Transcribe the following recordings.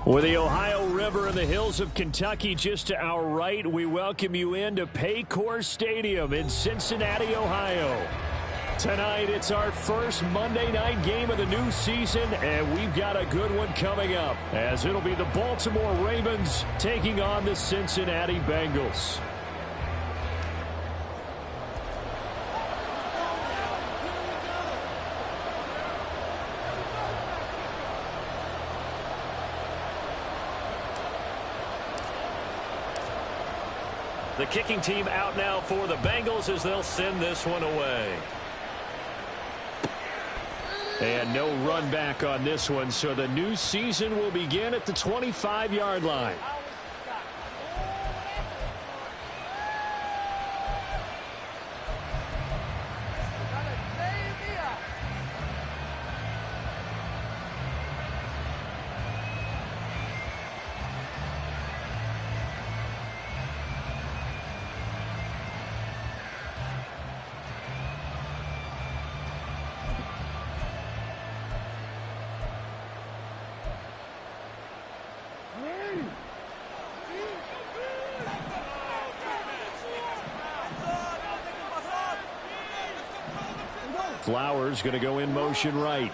With the Ohio River and the hills of Kentucky just to our right, we welcome you into Paycor Stadium in Cincinnati, Ohio. Tonight, it's our first Monday night game of the new season, and we've got a good one coming up, as it'll be the Baltimore Ravens taking on the Cincinnati Bengals. The kicking team out now for the Bengals as they'll send this one away. And no run back on this one, so the new season will begin at the 25-yard line. Flowers going to go in motion right.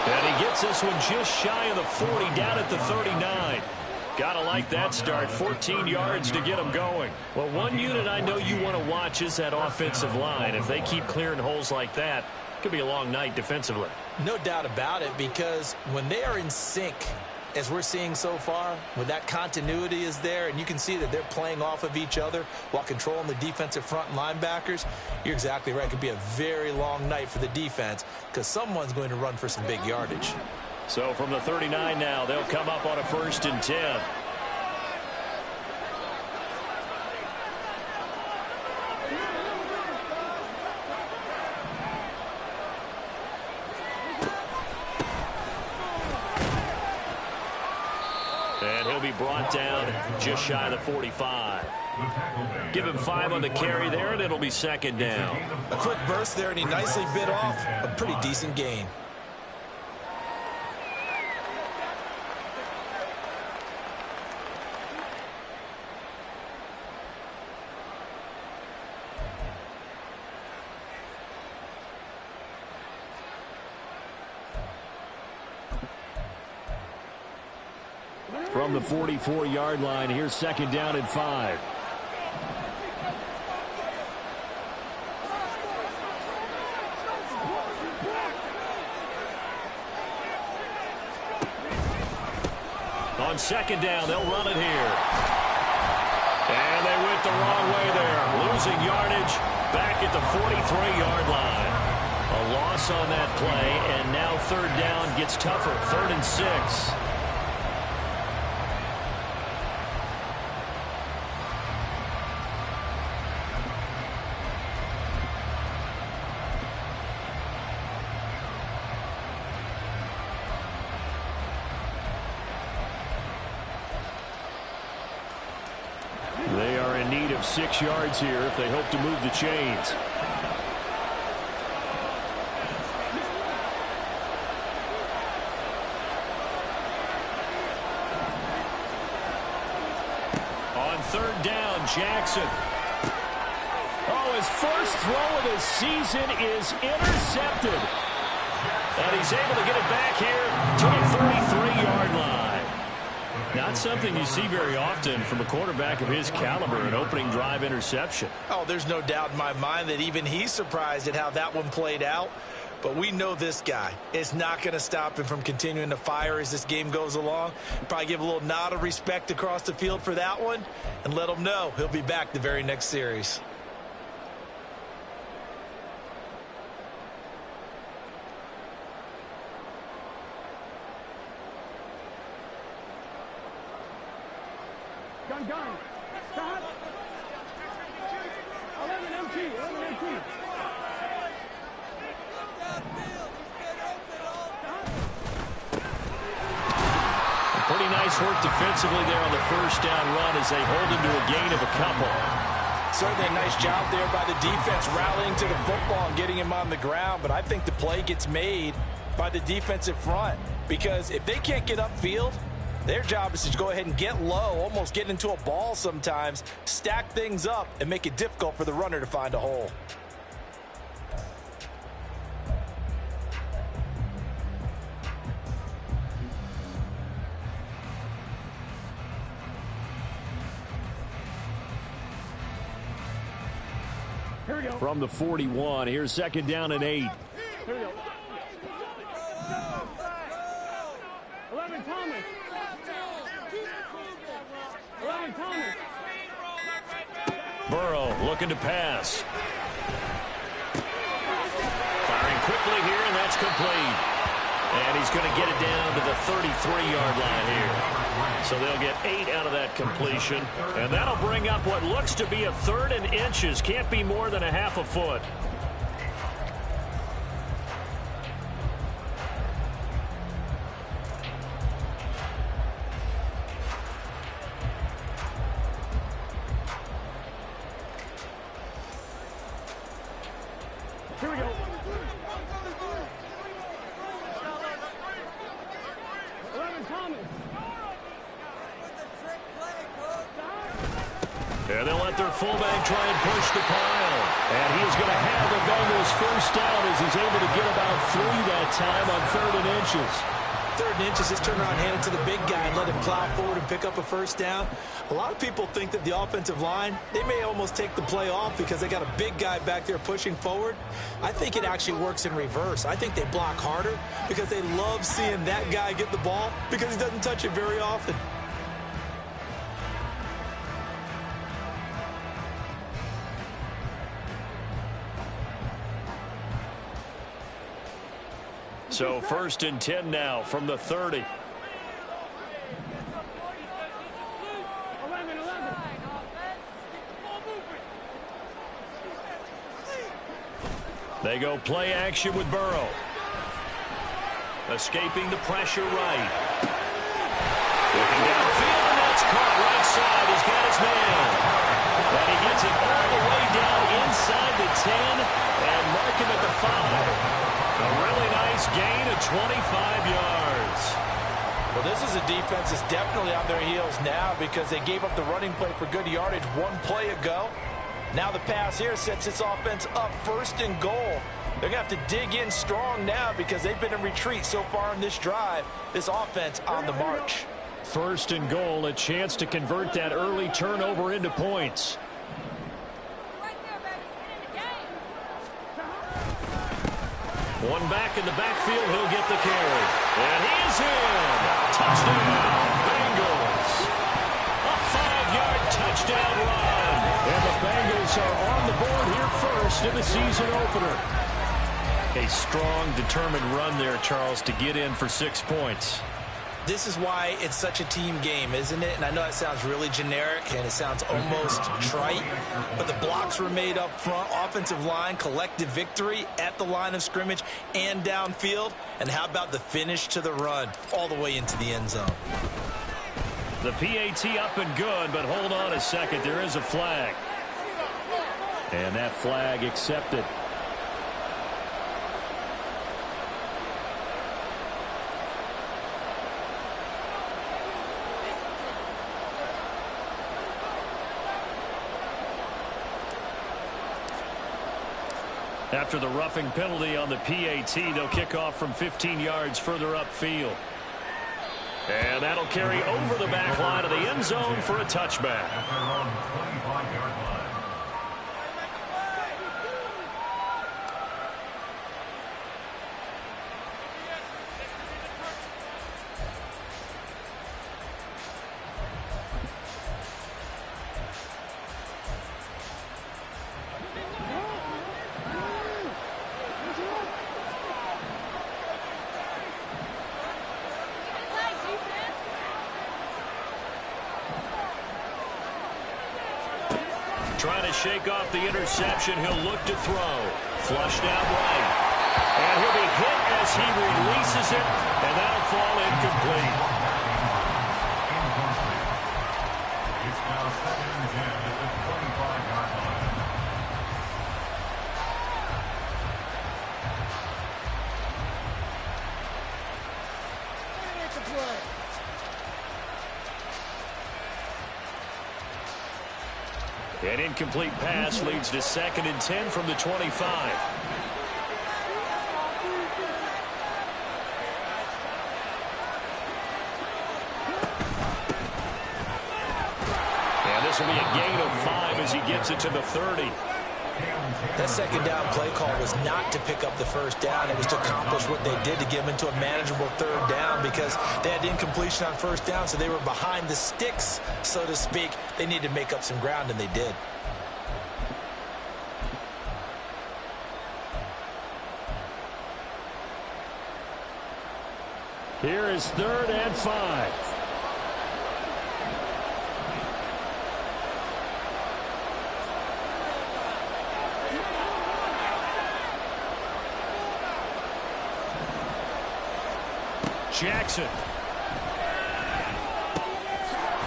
And he gets this one just shy of the 40, down at the 39. Gotta like that start. 14 yards to get him going. Well, one unit I know you want to watch is that offensive line. If they keep clearing holes like that, it could be a long night defensively. No doubt about it, because when they are in sync, as we're seeing so far, when that continuity is there and you can see that they're playing off of each other while controlling the defensive front linebackers, you're exactly right. It could be a very long night for the defense because someone's going to run for some big yardage. So from the 39 now, they'll come up on a 1st and 10. And he'll be brought down just shy of the 45. Give him 5 on the carry there, and it'll be 2nd down. A quick burst there, and he nicely bit off a pretty decent gain. From the 44-yard line, here's 2nd down and 5. on second down. They'll run it here. And they went the wrong way there. Losing yardage back at the 43-yard line. A loss on that play, and now third down gets tougher. 3rd and 6. They are in need of 6 yards here if they hope to move the chains. On 3rd down, Jackson. Oh, his first throw of the season is intercepted. And he's able to get it back here to the 33-yard line. Not something you see very often from a quarterback of his caliber, an opening drive interception. Oh, there's no doubt in my mind that even he's surprised at how that one played out. But we know this guy is not going to stop him from continuing to fire as this game goes along. Probably give a little nod of respect across the field for that one and let him know he'll be back the very next series. Gun. Stop. 11 MT. Pretty nice work defensively there on the first down run as they hold him to a gain of a couple. Certainly a nice job there by the defense rallying to the football and getting him on the ground. But I think the play gets made by the defensive front because if they can't get upfield, their job is to go ahead and get low, almost get into a ball sometimes, stack things up, and make it difficult for the runner to find a hole. Here we go. From the 41, here's 2nd down and 8. Here we go. 11 Thomas. 11 Thomas. Burrow looking to pass. Firing quickly here, and that's complete. And he's going to get it down to the 33-yard line here. So they'll get 8 out of that completion. And that'll bring up what looks to be a 3rd and inches. Can't be more than a half a foot. Here we go. 11 Thomas. And they'll let their fullback try and push the pile. And he is going to have the Bengals first down as he's able to get about 3 that time on 3rd and inches. 3rd and inches, just turn around, hand it to the big guy and let him plow forward and pick up a first down. A lot of people think that the offensive line, they may almost take the play off because they got a big guy back there pushing forward. I think it actually works in reverse. I think they block harder because they love seeing that guy get the ball because he doesn't touch it very often. So 1st and 10 now from the 30. 11. They go play action with Burrow. Escaping the pressure right. Looking downfield, and that's caught right side. He's got his man. And he gets it all the way down inside the 10 and mark him at the 5. A really nice gain of 25 yards. Well, this is a defense that's definitely on their heels now because they gave up the running play for good yardage one play ago. Now the pass here sets this offense up 1st and goal. They're going to have to dig in strong now because they've been in retreat so far in this drive. This offense on the march. 1st and goal, a chance to convert that early turnover into points. One back in the backfield, he'll get the carry. And he's in. Touchdown, Bengals. touchdown run. And the Bengals are on the board here first in the season opener. A strong, determined run there, Charles, to get in for 6 points. This is why it's such a team game, isn't it? And I know that sounds really generic and it sounds almost trite, but the blocks were made up front, offensive line, collective victory at the line of scrimmage and downfield. And how about the finish to the run all the way into the end zone? The PAT up and good, but hold on a second. There is a flag. And that flag accepted. After the roughing penalty on the PAT, they'll kick off from 15 yards further upfield. And that'll carry over the back line of the end zone for a touchback. Trying to shake off the interception. He'll look to throw. Flushed out right. And he'll be hit as he releases it, and that'll fall incomplete. It's now 2nd and 10 at the 25-yard line. An incomplete pass leads to 2nd and 10 from the 25. And this will be a gain of 5 as he gets it to the 30. That second down play call was not to pick up the first down. It was to accomplish what they did to get them into a manageable 3rd down because they had incompletion on 1st down, so they were behind the sticks, so to speak. They needed to make up some ground, and they did. Here is 3rd and 5. Jackson.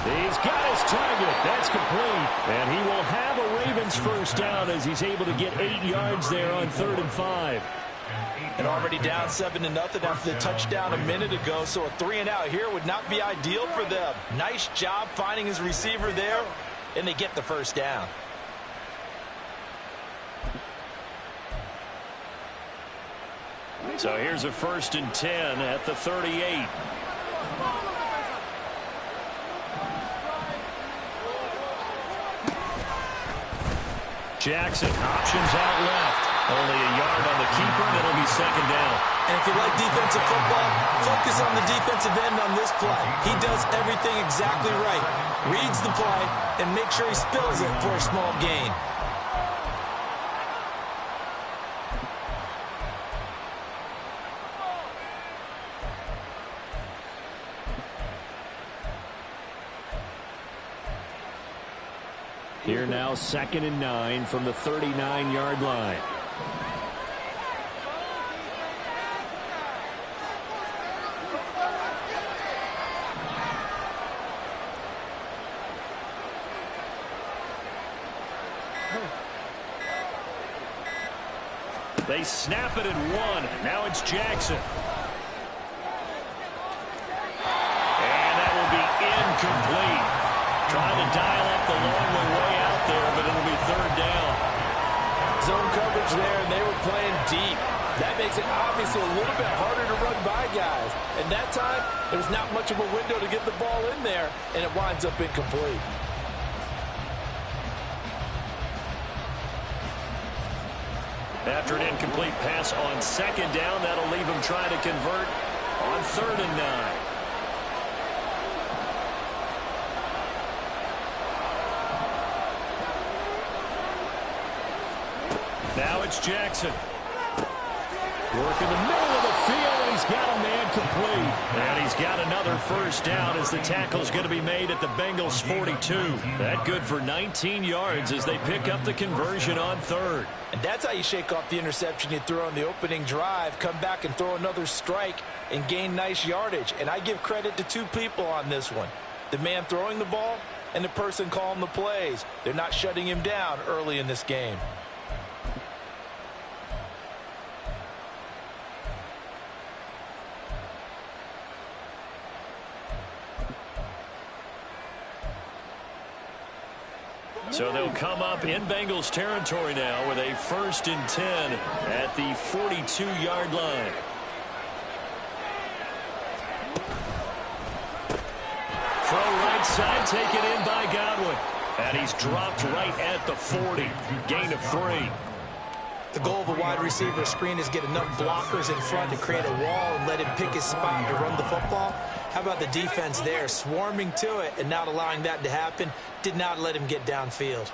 He's got his target. That's complete. And he will have a Ravens first down as he's able to get 8 yards there on 3rd and 5. And already down 7-0 after the touchdown a minute ago, so a 3-and-out here would not be ideal for them. Nice job finding his receiver there, and they get the first down. So here's a 1st and 10 at the 38. Jackson options out left. Only a yard on the keeper, and it'll be 2nd down. And if you like defensive football, focus on the defensive end on this play. He does everything exactly right. Reads the play and make sure he spills it for a small gain. Here now 2nd and 9 from the 39-yard line. They snap it at 1. Now it's Jackson. And that will be incomplete. Trying to dial up the long way out there, but it'll be 3rd down. Zone coverage there, and they were playing deep. That makes it obviously a little bit harder to run by guys. And that time, there's not much of a window to get the ball in there, and it winds up incomplete. After an incomplete pass on 2nd down, that'll leave him trying to convert on 3rd and 9. it's Jackson. Work in the middle of the field, and he's got a man complete. And he's got another first down as the tackle's going to be made at the Bengals' 42. That good for 19 yards as they pick up the conversion on third. And that's how you shake off the interception you threw on the opening drive, come back and throw another strike and gain nice yardage. And I give credit to two people on this one. The man throwing the ball and the person calling the plays. They're not shutting him down early in this game. So they'll come up in Bengals territory now with a 1st and 10 at the 42-yard line. Throw right side taken in by Godwin. And he's dropped right at the 40. Gain of 3. The goal of a wide receiver screen is get enough blockers in front to create a wall and let him pick his spot to run the football. How about the defense there, swarming to it and not allowing that to happen? Did not let him get downfield.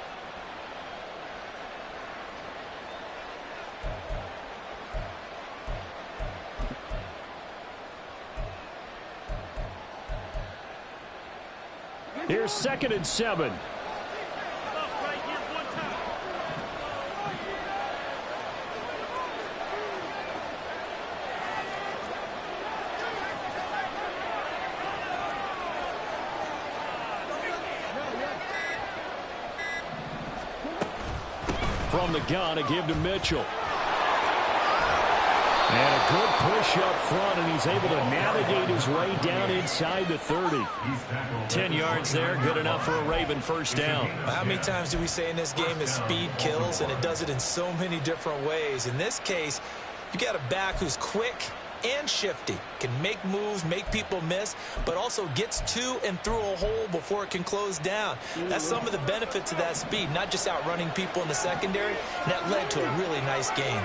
Here's 2nd and 7. From the gun, a give to Mitchell. And a good push up front, and he's able to navigate his way down inside the 30. 10 yards there, good enough for a Raven first down. How many times do we say in this game that speed kills, and it does it in so many different ways? In this case, you got a back who's quick and shifty, can make moves, make people miss, but also gets to and through a hole before it can close down. That's some of the benefits of that speed, not just outrunning people in the secondary, and that led to a really nice game.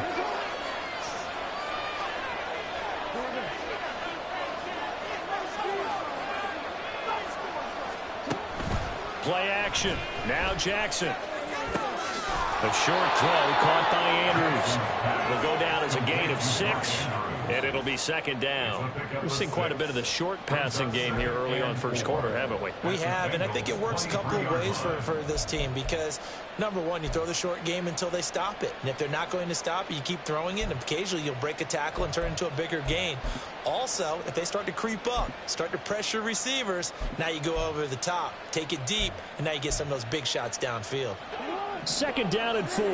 Play action. Now Jackson. A short throw caught by Andrews. Will go down as a gain of 6, and it'll be 2nd down. We've seen quite a bit of the short passing game here early on first quarter, haven't we? We have, and I think it works a couple of ways for this team because, number one, you throw the short game until they stop it. And if they're not going to stop it, you keep throwing it, and occasionally you'll break a tackle and turn into a bigger gain. Also, if they start to creep up, start to pressure receivers, now you go over the top, take it deep, and now you get some of those big shots downfield. 2nd down and 4.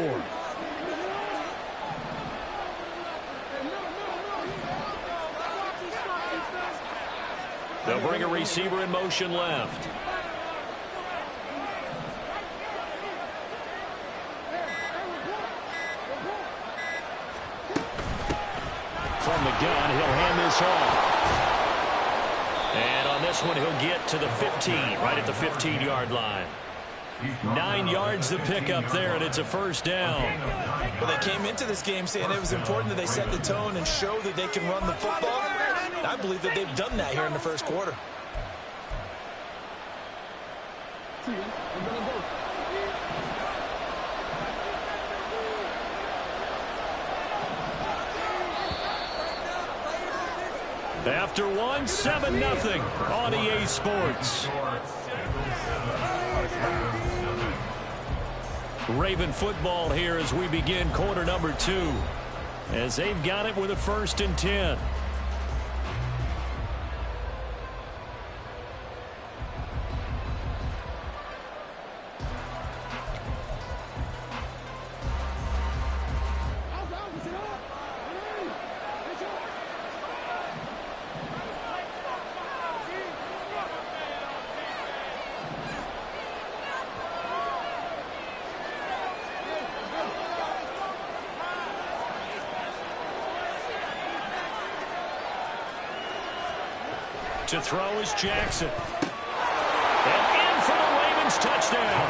They'll bring a receiver in motion left. From the gun, he'll hand this off. And on this one, he'll get to the 15, right at the 15-yard line. 9 yards to pick up there, and it's a first down. Well, they came into this game saying it was important that they set the tone and show that they can run the football. And I believe that they've done that here in the first quarter. After one, 7-0 on EA Sports. Raven football here as we begin quarter number 2. As they've got it with a 1st and 10. To throw is Jackson. And in for the Ravens touchdown.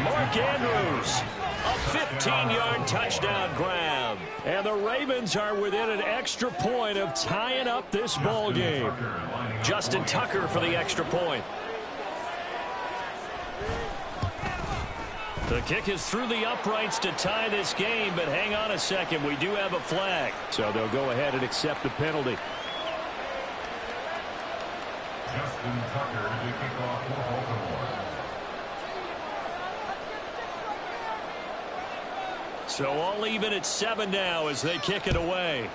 Mark Andrews, a 15-yard touchdown grab. And the Ravens are within an extra point of tying up this ball game. Justin Tucker for the extra point. The kick is through the uprights to tie this game, but hang on a second. We do have a flag. So they'll go ahead and accept the penalty. Justin Tucker to kick off for Baltimore. So all even at 7 now as they kick it away.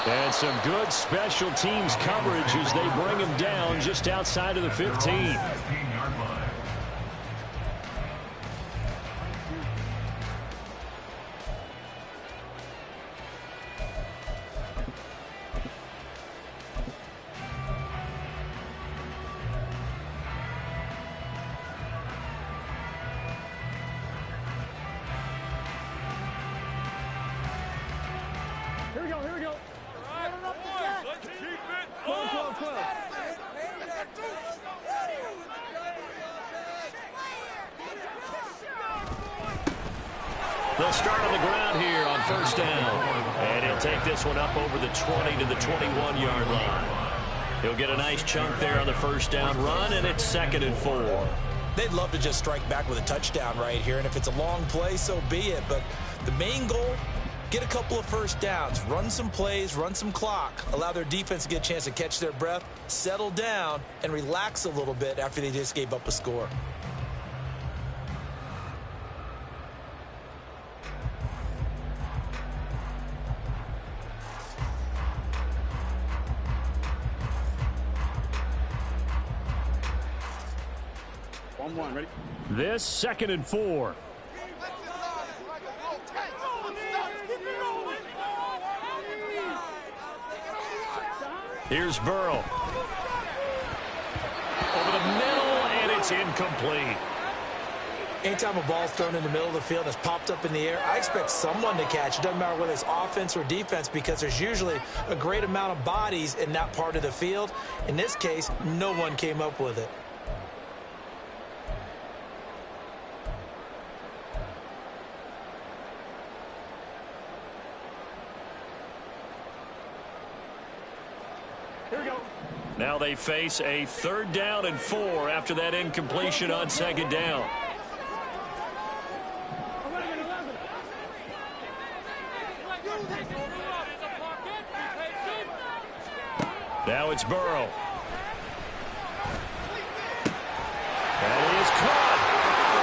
And some good special teams coverage as they bring him down just outside of the 15. 15-yard line. Here we go, here we go. Let's keep it Close, close, close. They'll start on the ground here on first down. And he'll take this one up over the 20 to the 21-yard line. He'll get a nice chunk there on the first down run, and it's 2nd and 4. They'd love to just strike back with a touchdown right here, and if it's a long play, so be it. But the main goal, get a couple of first downs, run some plays, run some clock, allow their defense to get a chance to catch their breath, settle down, and relax a little bit after they just gave up a score. One, ready? This 2nd and 4. Here's Burrow. Over the middle, and it's incomplete. Anytime a ball's thrown in the middle of the field and it's popped up in the air, I expect someone to catch. It doesn't matter whether it's offense or defense because there's usually a great amount of bodies in that part of the field. In this case, no one came up with it. Here we go. Now they face a 3rd down and 4 after that incompletion on 2nd down. 11, 11. Now it's Burrow. And he is caught.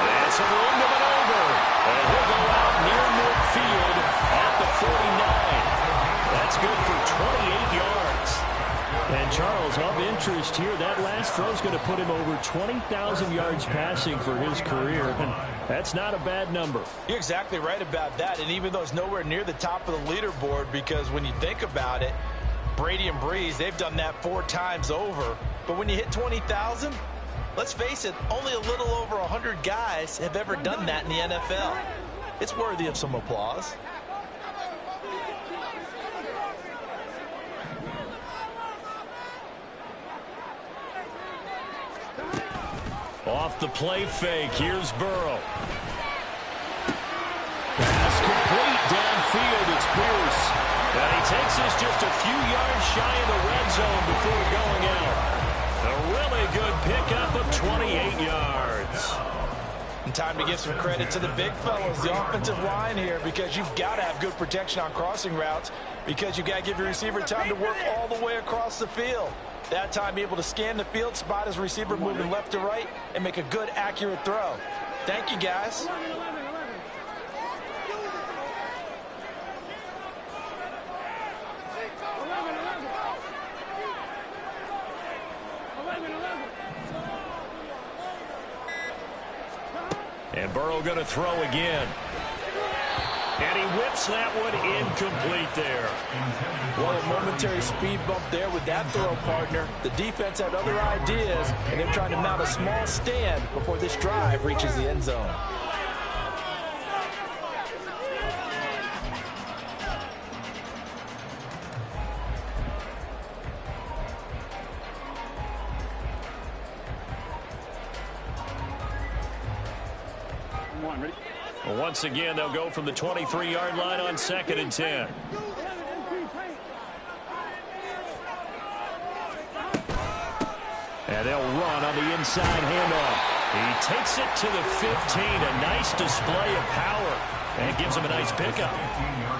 That's a little bit over. And he'll go out near midfield at the 49. That's good for 28 yards. And Charles, of interest here, that last throw is going to put him over 20,000 yards passing for his career. And that's not a bad number. You're exactly right about that. And even though it's nowhere near the top of the leaderboard, because when you think about it, Brady and Breeze, they've done that 4 times over. But when you hit 20,000, let's face it, only a little over 100 guys have ever done that in the NFL. It's worthy of some applause. Off the play fake, here's Burrow. Pass complete downfield, it's Pierce. And he takes us just a few yards shy of the red zone before going out. A really good pickup of 28 yards. And time to give some credit to the big fellas, the offensive line here, because you've got to have good protection on crossing routes because you've got to give your receiver time to work all the way across the field. That time, be able to scan the field, spot his receiver moving left to right, and make a good, accurate throw. Thank you, guys. 11, 11, 11. 11, 11. 11, 11. And Burrow going to throw again. And he whips that one incomplete there. Well, a momentary speed bump there with that throw, partner. The defense had other ideas, and they're trying to mount a small stand before this drive reaches the end zone. One, ready? Well, once again, they'll go from the 23-yard line on 2nd and 10. 11, And they'll run on the inside handoff. He takes it to the 15. A nice display of power. And gives them a nice pickup.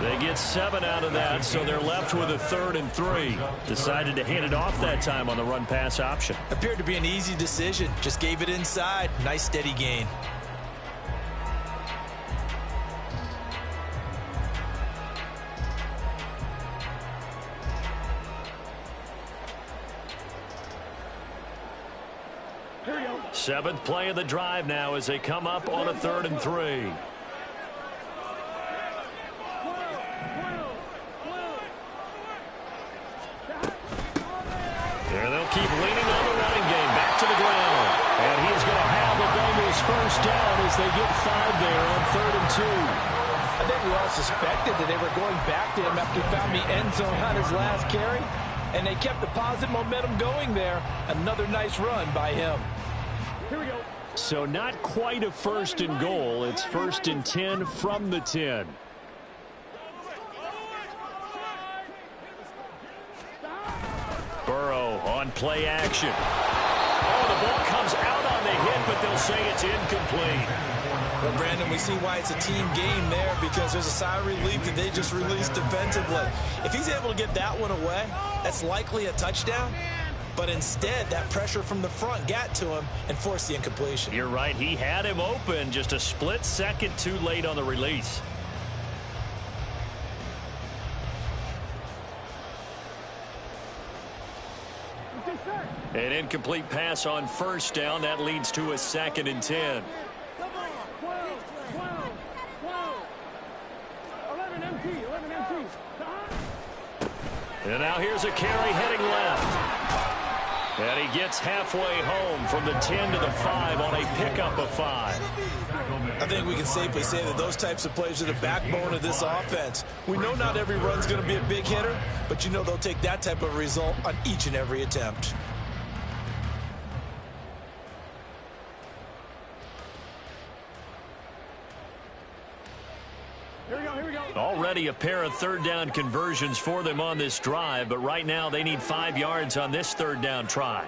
They get 7 out of that, so they're left with a 3rd and 3. Decided to hand it off that time on the run-pass option. Appeared to be an easy decision. Just gave it inside. Nice steady gain. Seventh play of the drive now as they come up on a 3rd and 3. And they'll keep leaning on the running game. Back to the ground. And he's going to have the Bengals first down as they get 5 there on 3rd and 2. I think we all suspected that they were going back to him after he found the end zone on his last carry. And they kept the positive momentum going there. Another nice run by him. Here we go. So not quite a 1st and goal. It's 1st and 10 from the 10. Burrow on play action. Oh, the ball comes out on the hit, but they'll say it's incomplete. Well, Brandon, we see why it's a team game there because there's a sigh of relief that they just released defensively. If he's able to get that one away, that's likely a touchdown. But instead, that pressure from the front got to him and forced the incompletion. You're right. He had him open, just a split second too late on the release. An incomplete pass on 1st down. That leads to a 2nd and 10. 11 MT. And now here's a carry heading left. And he gets halfway home from the 10 to the 5 on a pickup of 5. I think we can safely say that those types of plays are the backbone of this offense. We know not every run's going to be a big hitter, but you know they'll take that type of result on each and every attempt. Here we go. Already a pair of 3rd down conversions for them on this drive, but right now they need 5 yards on this 3rd down try.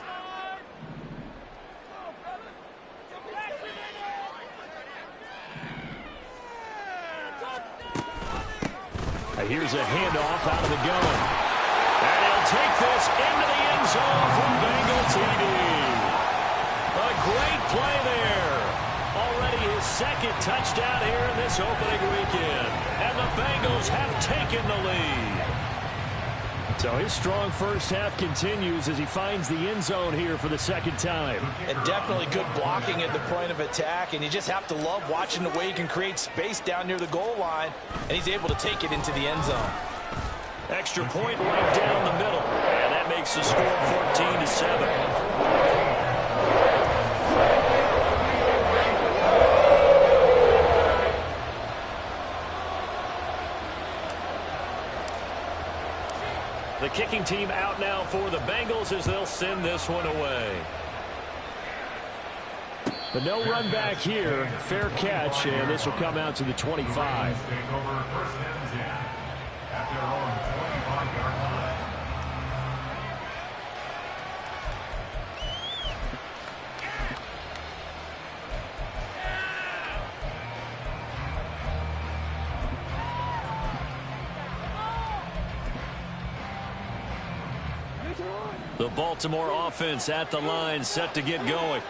Here's a handoff out of the gun. And he'll take this into the end zone from Bengal TD. A great play there. Already his 2nd touchdown here in this opening weekend. And the Bengals have taken the lead. So his strong first half continues as he finds the end zone here for the 2nd time. And definitely good blocking at the point of attack. And you just have to love watching the way he can create space down near the goal line. And he's able to take it into the end zone. Extra point right down the middle. And that makes the score 14-7. The kicking team out now for the Bengals as they'll send this one away. But no run back here. Fair catch, and this will come out to the 25. Take over 1st and 10 at their own 25-yard line. The Baltimore offense at the line, set to get going.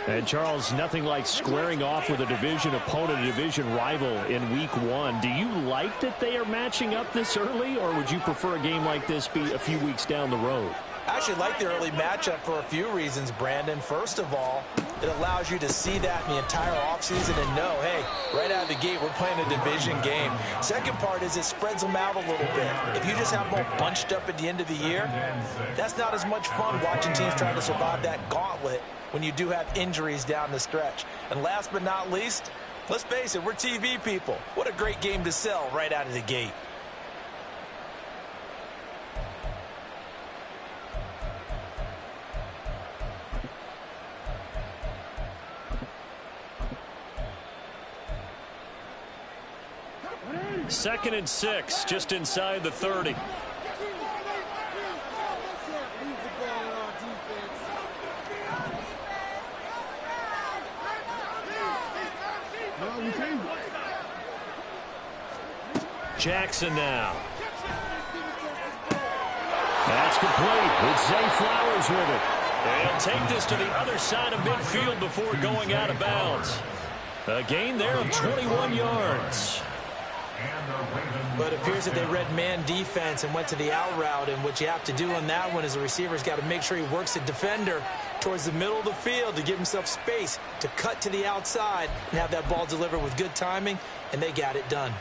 And, Charles, nothing like squaring off with a division opponent, a division rival in Week 1. Do you like that they are matching up this early, or would you prefer a game like this be a few weeks down the road? I actually like the early matchup for a few reasons, Brandon. First of all, it allows you to see that in the entire offseason and know, hey, right out of the gate, we're playing a division game. Second part is it spreads them out a little bit. If you just have them all bunched up at the end of the year, that's not as much fun watching teams trying to survive that gauntlet when you do have injuries down the stretch. And last but not least, let's face it, we're TV people. What a great game to sell right out of the gate. Second and 6, just inside the 30. Jackson now. That's complete. It's Zay Flowers with it. They'll take this to the other side of midfield before going out of bounds. A gain there of 21 yards. But it appears that they read man defense and went to the out route. And what you have to do on that one is the receiver's got to make sure he works the defender towards the middle of the field to give himself space to cut to the outside and have that ball delivered with good timing, and they got it done.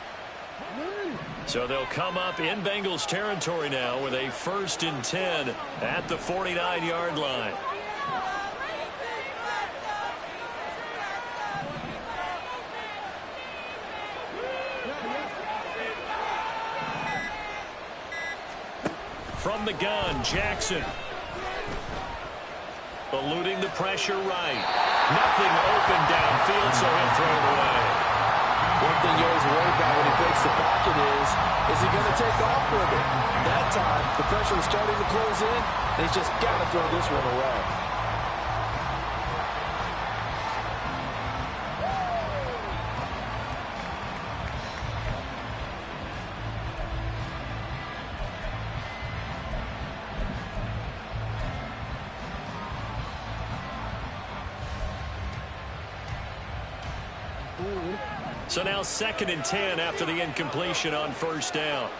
So they'll come up in Bengals territory now with a 1st and 10 at the 49-yard line. From the gun, Jackson. Eluding the pressure right. Nothing open downfield, so he'll throw it away. One thing you always worry about when he breaks the pocket is he going to take off with it? That time, the pressure was starting to close in, and he's just got to throw this one away. So now 2nd and 10 after the incompletion on 1st down.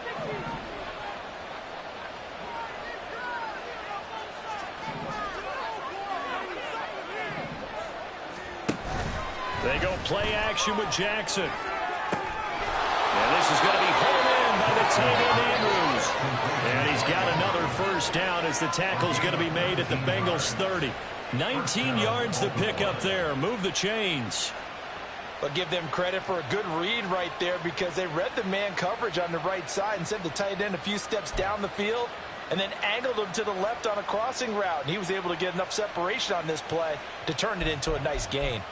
They go play action with Jackson. And this is going to be hauled in by the tight end Andrews. And he's got another 1st down as the tackle's going to be made at the Bengals 30. 19 yards to pick up there. Move the chains. But give them credit for a good read right there because they read the man coverage on the right side and sent the tight end a few steps down the field and then angled him to the left on a crossing route. And he was able to get enough separation on this play to turn it into a nice gain.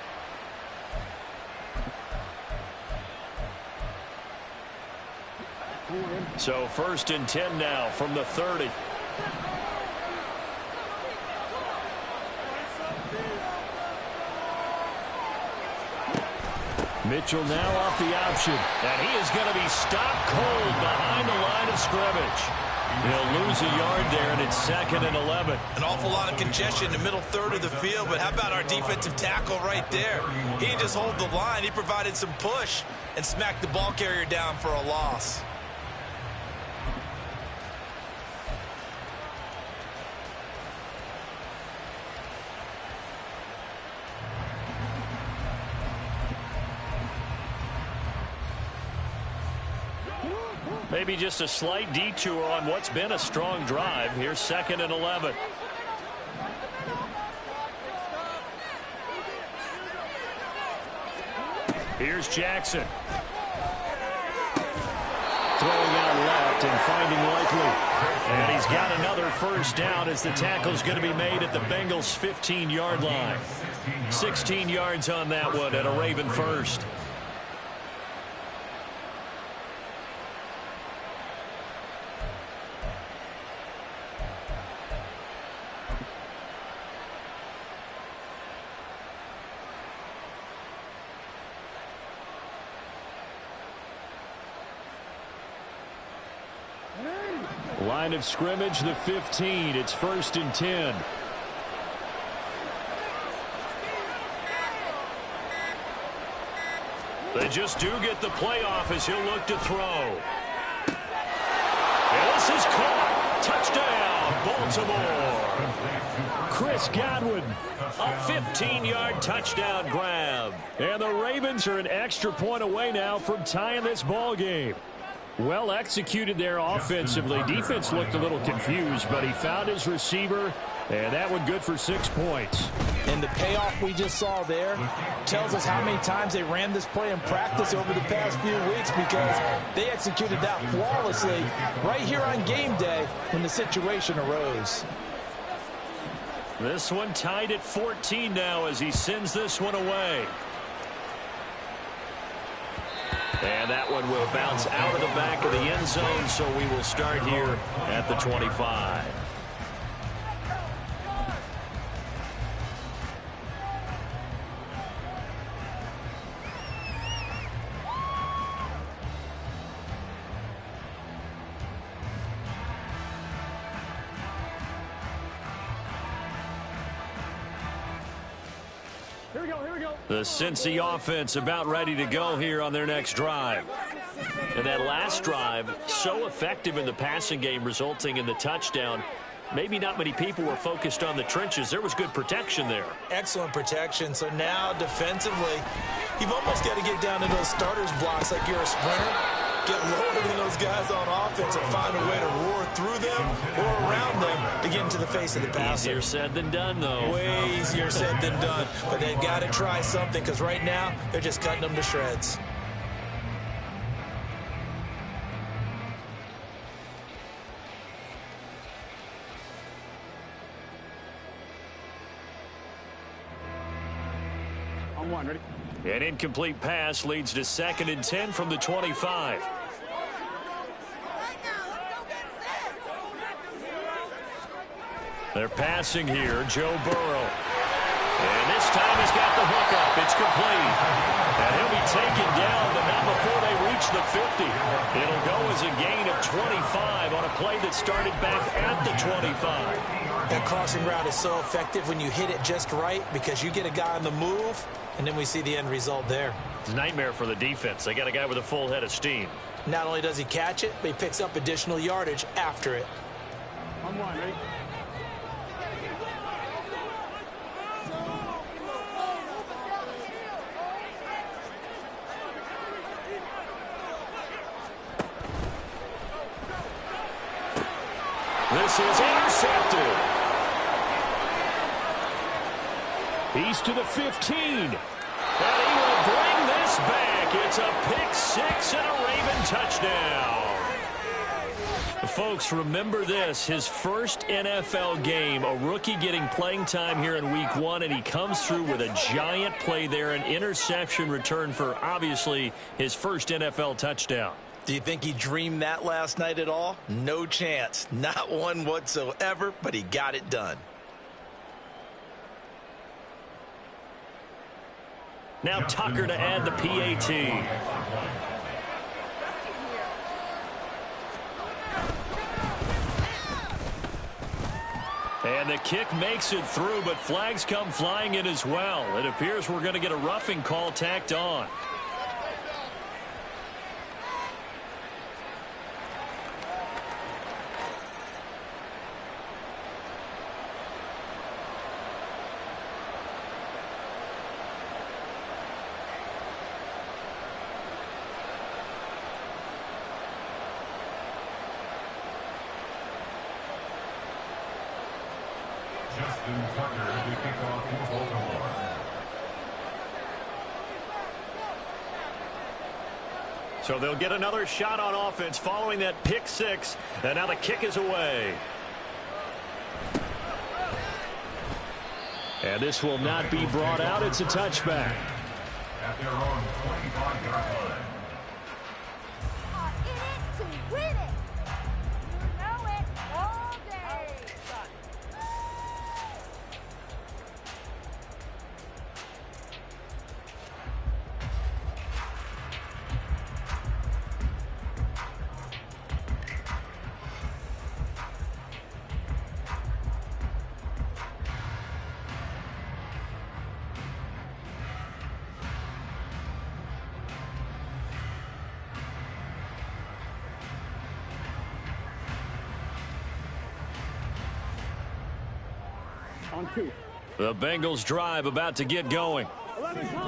So 1st and 10 now from the 30. Mitchell now off the option. And he is going to be stopped cold behind the line of scrimmage. He'll lose a yard there, and it's 2nd and 11. An awful lot of congestion in the middle third of the field, but how about our defensive tackle right there? He didn't just hold the line. He provided some push and smacked the ball carrier down for a loss. Maybe just a slight detour on what's been a strong drive. Here's 2nd and 11. Here's Jackson. Throwing out left and finding Likely. And he's got another 1st down as the tackle's going to be made at the Bengals' 15-yard line. 16 yards on that one and a Raven 1st. Line of scrimmage, the 15. It's 1st and 10. They just do get the playoff as he'll look to throw. And this is caught. Touchdown, Baltimore. Chris Godwin, a 15-yard touchdown grab. And the Ravens are an extra point away now from tying this ball game. Well executed there offensively. Defense looked a little confused, but he found his receiver, and that one good for 6 points. And the payoff we just saw there tells us how many times they ran this play in practice over the past few weeks because they executed that flawlessly right here on game day when the situation arose. This one tied at 14 now as he sends this one away. And that one will bounce out of the back of the end zone, so we will start here at the 25. The Cincy offense about ready to go here on their next drive. And that last drive, so effective in the passing game, resulting in the touchdown. Maybe not many people were focused on the trenches. There was good protection there. Excellent protection. So now defensively, you've almost got to get down to those starters blocks like you're a sprinter. Get lower than those guys on offense and find a way to roar through them or around them to get into the face of the passer. Easier said than done, though. Way easier said than done. But they've got to try something because right now they're just cutting them to shreds. On one, ready? An incomplete pass leads to 2nd and 10 from the 25. They're passing here, Joe Burrow. And this time he's got the hook up. It's complete. And he'll be taken down, but not before they reach the 50. It'll go as a gain of 25 on a play that started back at the 25. That crossing route is so effective when you hit it just right because you get a guy on the move, and then we see the end result there. It's a nightmare for the defense. They got a guy with a full head of steam. Not only does he catch it, but he picks up additional yardage after it. On one, ready? This is intercepted. He's to the 15. And he will bring this back. It's a pick six and a Raven touchdown. Folks, remember this. His first NFL game, a rookie getting playing time here in week 1, and he comes through with a giant play there, an interception return for, obviously, his first NFL touchdown. Do you think he dreamed that last night at all? No chance. Not one whatsoever, but he got it done. Now Tucker to add the PAT. And the kick makes it through, but flags come flying in as well. It appears we're going to get a roughing call tacked on. Tucker to kick off for Baltimore. So they'll get another shot on offense following that pick six. And now the kick is away. And this will not be brought out. It's a touchback. At their own 25-yard line. In it to win it. You know it all day. On two. The Bengals drive about to get going.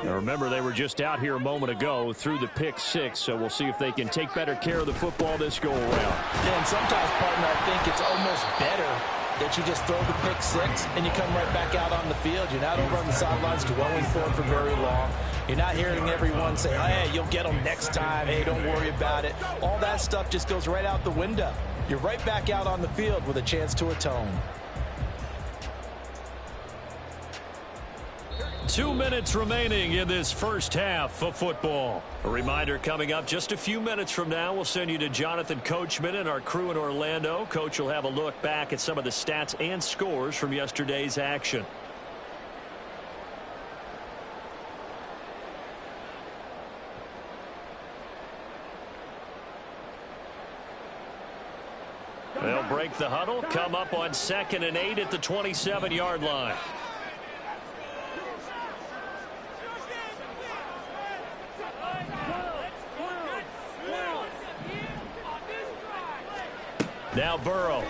Now remember, they were just out here a moment ago through the pick six, so we'll see if they can take better care of the football this go around. Yeah, and sometimes, partner, I think it's almost better that you just throw the pick six and you come right back out on the field. You're not over on the sidelines dwelling for it for very long. You're not hearing everyone say, hey, you'll get them next time. Hey, don't worry about it. All that stuff just goes right out the window. You're right back out on the field with a chance to atone. 2 minutes remaining in this first half of football. A reminder coming up just a few minutes from now. We'll send you to Jonathan Coachman and our crew in Orlando. Coach will have a look back at some of the stats and scores from yesterday's action. They'll break the huddle, come up on 2nd and 8 at the 27-yard line. Now Burrow.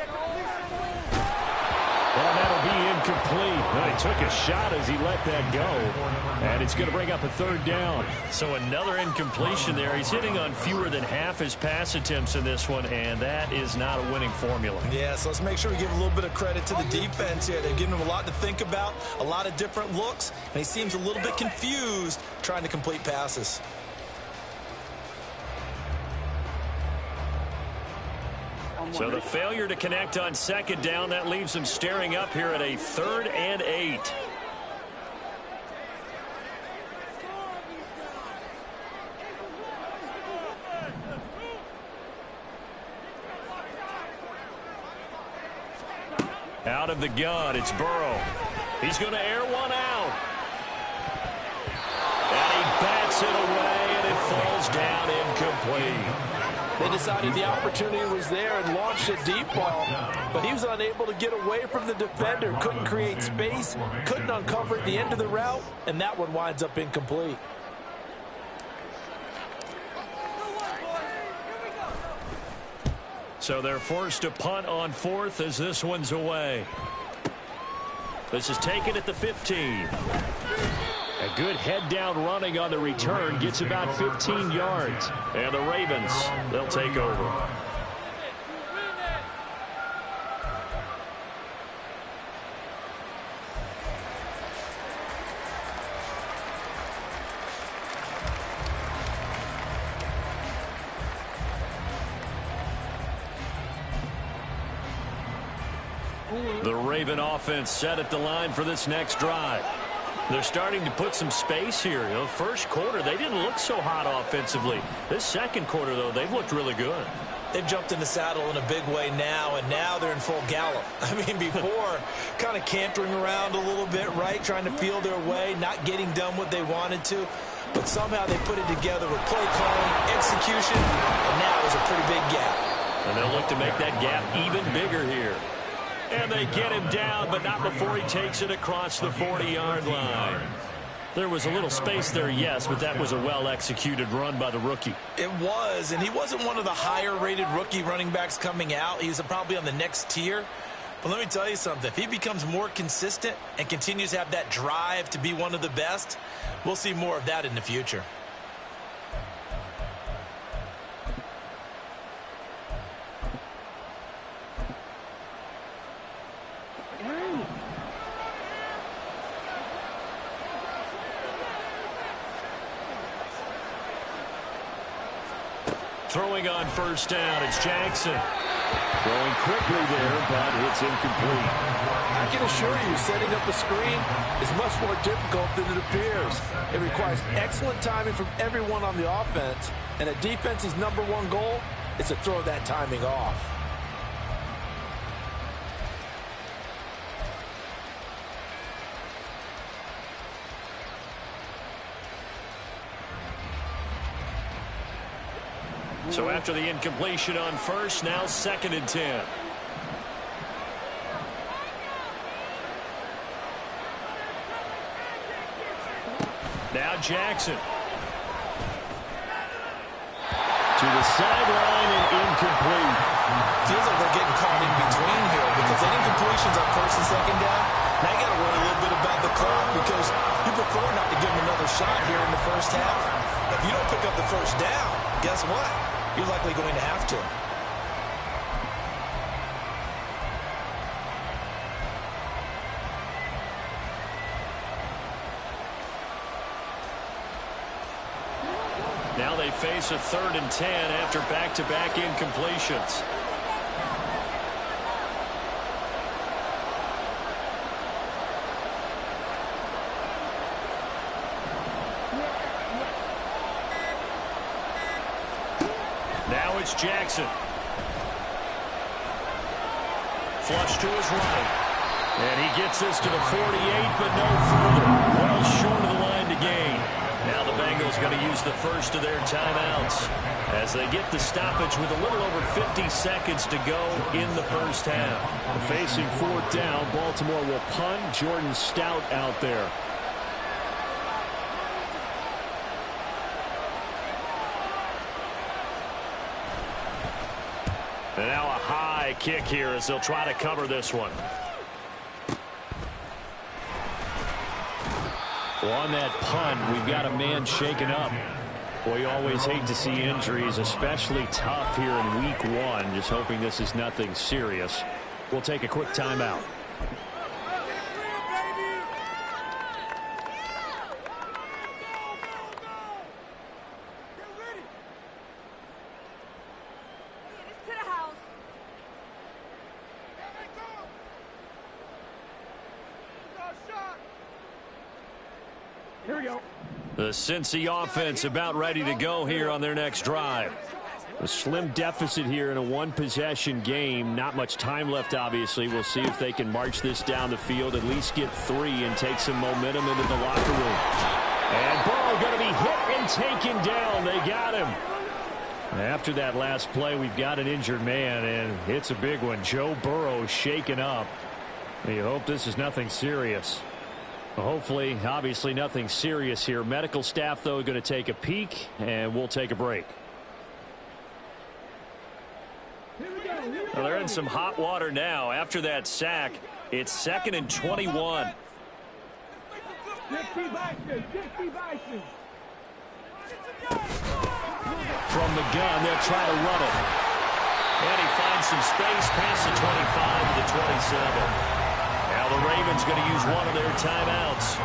And that'll be incomplete. Well, he took a shot as he let that go. And it's going to bring up a third down. So another incompletion there. He's hitting on fewer than half his pass attempts in this one, and that is not a winning formula. Yeah, so let's make sure we give a little bit of credit to the defense here. They've given him a lot to think about, a lot of different looks, and he seems a little bit confused trying to complete passes. So the failure to connect on second down, that leaves him staring up here at a 3rd and 8. Out of the gun, it's Burrow. He's going to air one out. And he bats it away, and it falls down incomplete. They decided the opportunity was there and launched a deep ball, but he was unable to get away from the defender, couldn't create space, couldn't uncover at the end of the route, and that one winds up incomplete. So they're forced to punt on 4th as this one's away. This is taken at the 15. A good head-down running on the return gets about 15 yards. And the Ravens, they'll take over. The Raven offense set at the line for this next drive. They're starting to put some space here. You know, first quarter, they didn't look so hot offensively. This second quarter, though, they've looked really good. They've jumped in the saddle in a big way now, and now they're in full gallop. I mean, before, kind of cantering around a little bit, right, trying to feel their way, not getting done what they wanted to. But somehow they put it together with play calling, execution, and now there's a pretty big gap. And they'll look to make that gap even bigger here. And they get him down, but not before he takes it across the 40-yard line. There was a little space there, yes, but that was a well-executed run by the rookie. It was, and he wasn't one of the higher-rated rookie running backs coming out. He was probably on the next tier. But let me tell you something. If he becomes more consistent and continues to have that drive to be one of the best, we'll see more of that in the future. Throwing on first down, it's Jackson. Throwing quickly there, but it's incomplete. I can assure you, setting up a screen is much more difficult than it appears. It requires excellent timing from everyone on the offense, and a defense's #1 goal is to throw that timing off. So after the incompletion on first, now 2nd and 10. Now Jackson. To the sideline and incomplete. Feels like they're getting caught in between here because that incompletion's on 1st and 2nd down. Now you got to worry a little bit about the clock because you prefer not to give them another shot here in the first half. If you don't pick up the first down, guess what? You're likely going to have to. Now they face a 3rd and 10 after back-to-back incompletions. Now it's Jackson. Flush to his right. And he gets this to the 48, but no further. Well short of the line to gain. Now the Bengals going to use the first of their timeouts as they get the stoppage with a little over 50 seconds to go in the first half. Facing 4th down, Baltimore will punt. Jordan Stout out there. And now a high kick here as they'll try to cover this one. Well, on that punt, we've got a man shaken up. Boy, you always hate to see injuries, especially tough here in week one. Just hoping this is nothing serious. We'll take a quick timeout. Here we go. The Cincy offense about ready to go here on their next drive. A slim deficit here in a one-possession game. Not much time left, obviously. We'll see if they can march this down the field, at least get 3 and take some momentum into the locker room. And Burrow going to be hit and taken down. They got him. After that last play, we've got an injured man, and it's a big one. Joe Burrow shaken up. You hope this is nothing serious. Hopefully, obviously nothing serious here. Medical staff, though, going to take a peek, and we'll take a break. Well, they're in some hot water now. After that sack, it's 2nd and 21. From the gun, they'll try to run it. And he finds some space past the 25 to the 27. Now the Ravens going to use one of their timeouts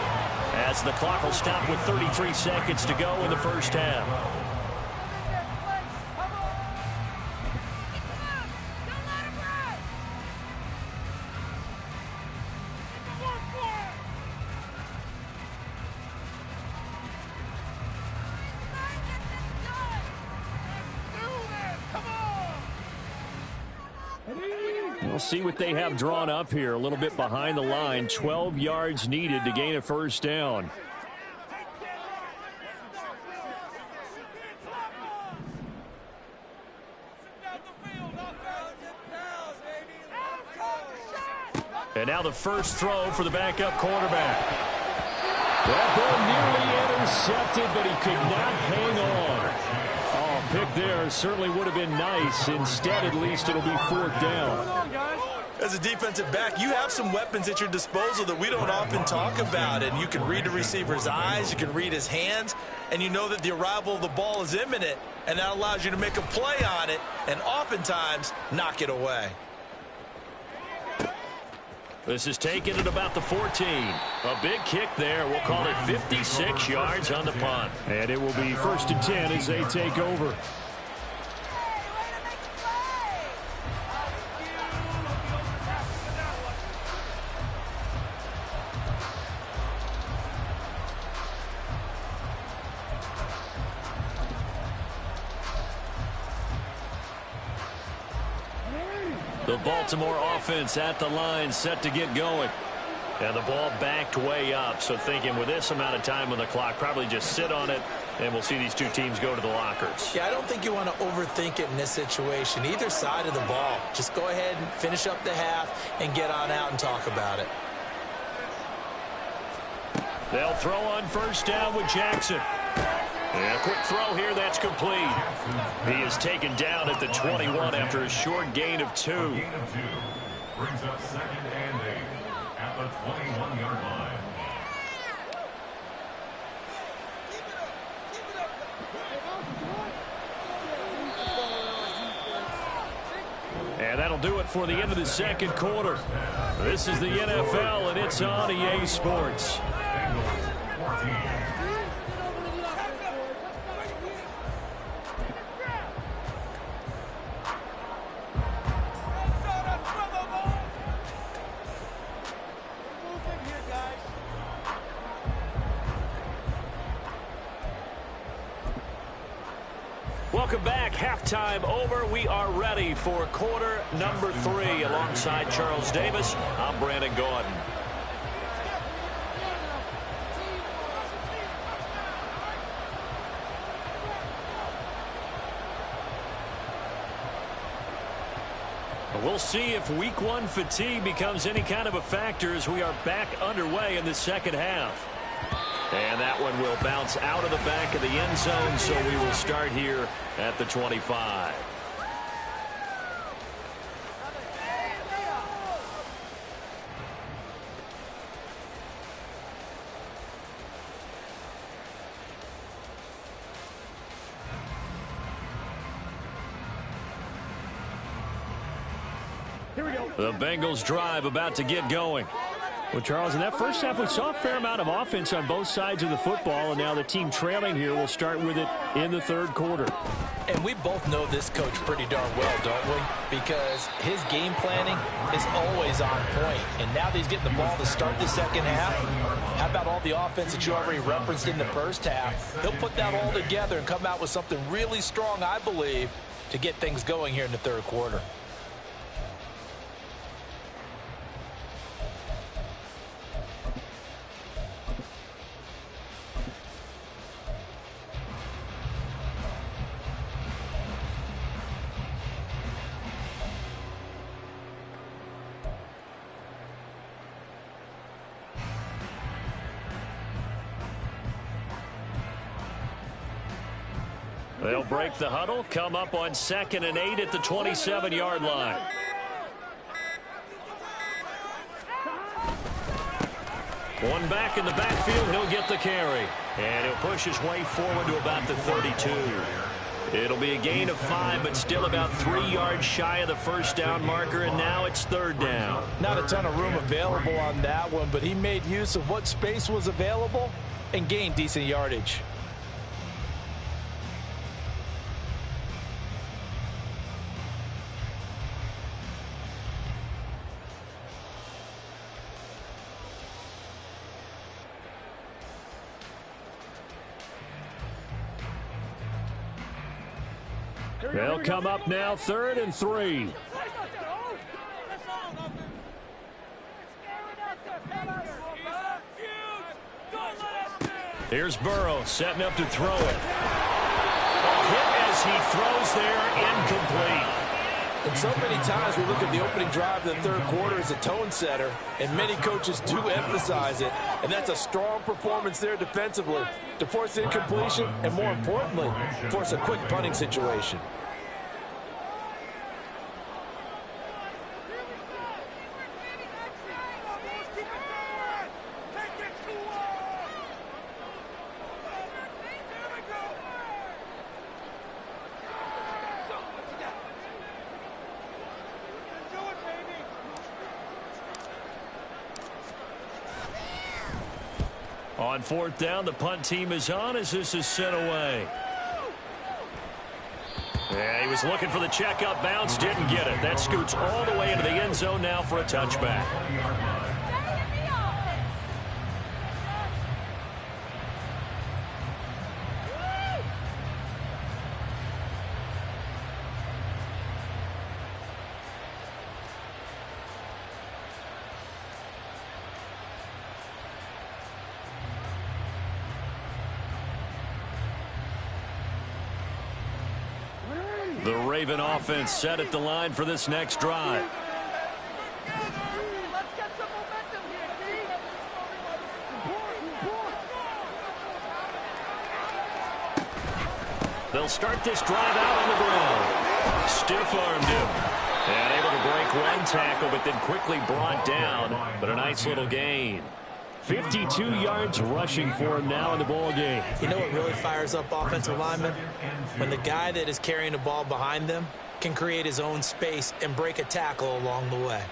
as the clock will stop with 33 seconds to go in the first half. We'll see what they have drawn up here. A little bit behind the line. 12 yards needed to gain a first down. And now the first throw for the backup quarterback. That ball nearly intercepted, but he could not hang on. Oh, pick there certainly would have been nice. Instead, at least it'll be 4th down. As a defensive back, you have some weapons at your disposal that we don't often talk about. And you can read the receiver's eyes, you can read his hands, and you know that the arrival of the ball is imminent, and that allows you to make a play on it and oftentimes knock it away. This is taken at about the 14. A big kick there. We'll call it 56 yards on the punt. And it will be 1st and 10 as they take over. The Baltimore offense at the line, set to get going. And the ball backed way up, so thinking with this amount of time on the clock, probably just sit on it, and we'll see these two teams go to the lockers. Yeah, I don't think you want to overthink it in this situation. Either side of the ball. Just go ahead and finish up the half and get on out and talk about it. They'll throw on first down with Jackson. And a quick throw here, that's complete. He is taken down at the 21 after a short gain of 2. Brings up 2nd and 8 at the 21-yard line. And that'll do it for the end of the second quarter. This is the NFL, and it's on EA Sports. Welcome back. Halftime over. We are ready for quarter number 3. Alongside Charles Davis, I'm Brandon Gordon. We'll see if week 1 fatigue becomes any kind of a factor as we are back underway in the second half. And that one will bounce out of the back of the end zone, so we will start here at the 25. Here we go. The Bengals drive about to get going. Well, Charles, in that first half, we saw a fair amount of offense on both sides of the football, and now the team trailing here will start with it in the third quarter. And we both know this coach pretty darn well, don't we? Because his game planning is always on point. And now that he's getting the ball to start the second half, how about all the offense that you already referenced in the first half? He'll put that all together and come out with something really strong, I believe, to get things going here in the third quarter. They'll break the huddle, come up on 2nd and 8 at the 27-yard line. One back in the backfield, he'll get the carry. And he'll push his way forward to about the 32. It'll be a gain of 5, but still about 3 yards shy of the first down marker, and now it's third down. Not a ton of room available on that one, but he made use of what space was available and gained decent yardage. They'll come up now, 3rd and 3. Here's Burrow setting up to throw it. Hit as he throws there, incomplete. And so many times we look at the opening drive of the third quarter as a tone setter, and many coaches do emphasize it. And that's a strong performance there defensively to force incompletion and, more importantly, force a quick punting situation. On 4th down, the punt team is on as this is sent away. Yeah, he was looking for the checkup bounce, didn't get it. That scoots all the way into the end zone now for a touchback. The Raven offense set at the line for this next drive. They'll start this drive out on the ground. Stiff-armed him. And able to break one tackle, but then quickly brought down. But a nice little gain. 52 yards rushing for him now in the ball game. You know what really fires up offensive linemen? When the guy that is carrying the ball behind them can create his own space and break a tackle along the way.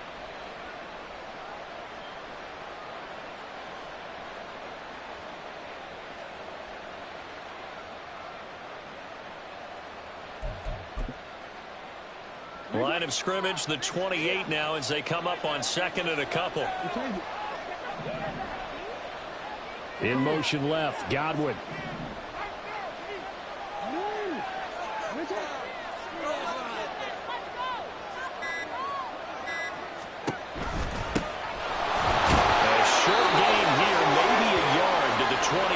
Line of scrimmage, the 28 now as they come up on 2nd and a couple. In motion left, Godwin. A short gain here, maybe a yard to the 29.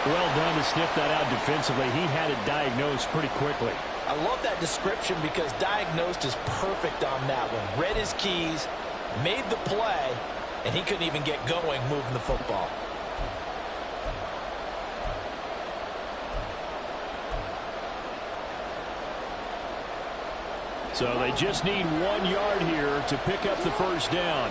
Well done to sniff that out defensively. He had it diagnosed pretty quickly. I love that description because diagnosed is perfect on that one. Read his keys, made the play, and he couldn't even get going moving the football. So they just need 1 yard here to pick up the first down.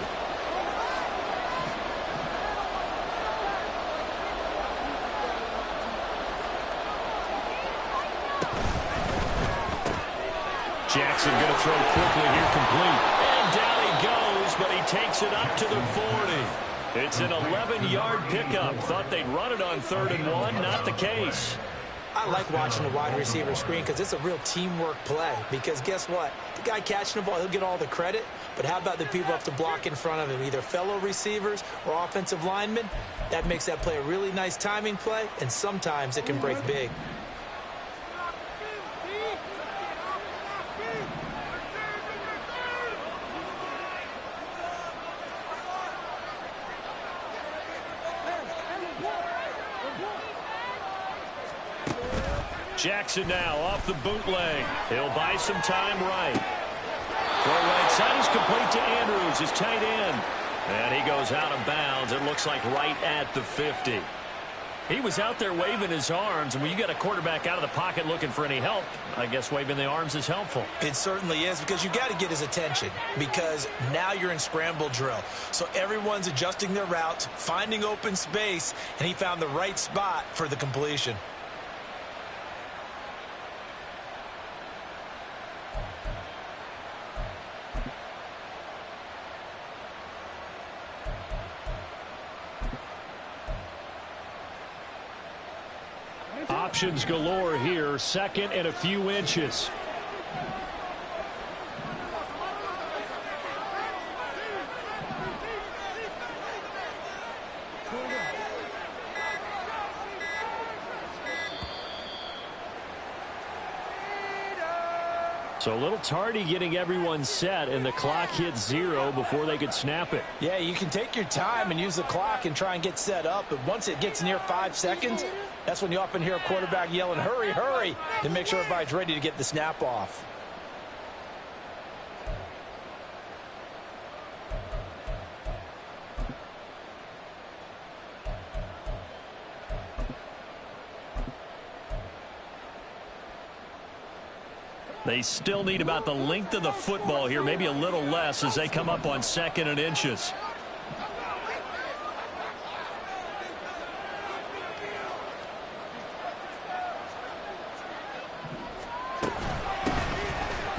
Jackson going to throw quickly here, complete. And down he goes, but he takes it up to the 40. It's an 11-yard pickup. Thought they'd run it on 3rd and 1. Not the case. I like watching the wide receiver screen because it's a real teamwork play. Because guess what? The guy catching the ball, he'll get all the credit. But how about the people up to block in front of him, either fellow receivers or offensive linemen? That makes that play a really nice timing play, and sometimes it can break big. Jackson now off the bootleg. He'll buy some time right. Throw right side is complete to Andrews, his tight end. And he goes out of bounds. It looks like right at the 50. He was out there waving his arms, and when you got a quarterback out of the pocket looking for any help, I guess waving the arms is helpful. It certainly is, because you got to get his attention, because now you're in scramble drill. So everyone's adjusting their routes, finding open space, and he found the right spot for the completion. Options galore here. 2nd and a few inches. So a little tardy getting everyone set, and the clock hit 0 before they could snap it. Yeah, you can take your time and use the clock and try and get set up, but once it gets near 5 seconds, that's when you often hear a quarterback yelling, hurry, hurry, to make sure everybody's ready to get the snap off. They still need about the length of the football here, maybe a little less as they come up on 2nd and inches.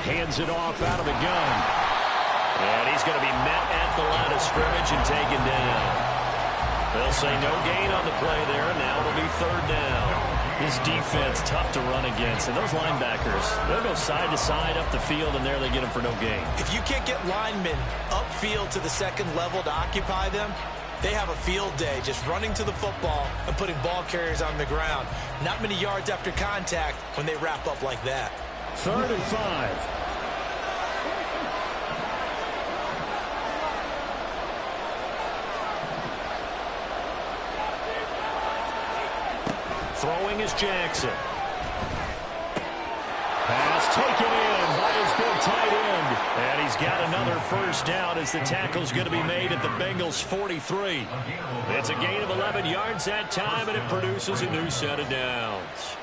Hands it off out of the gun. And he's going to be met at the line of scrimmage and taken down. They'll say no gain on the play there. Now it'll be 3rd down. This defense tough to run against. And those linebackers, they'll go side to side up the field, and there they get them for no gain. If you can't get linemen upfield to the 2nd level to occupy them, they have a field day just running to the football and putting ball carriers on the ground. Not many yards after contact when they wrap up like that. 3rd and 5. Throwing is Jackson. Pass taken in by his big tight end. And he's got another 1st down as the tackle's going to be made at the Bengals' 43. It's a gain of 11 yards that time, and it produces a new set of downs.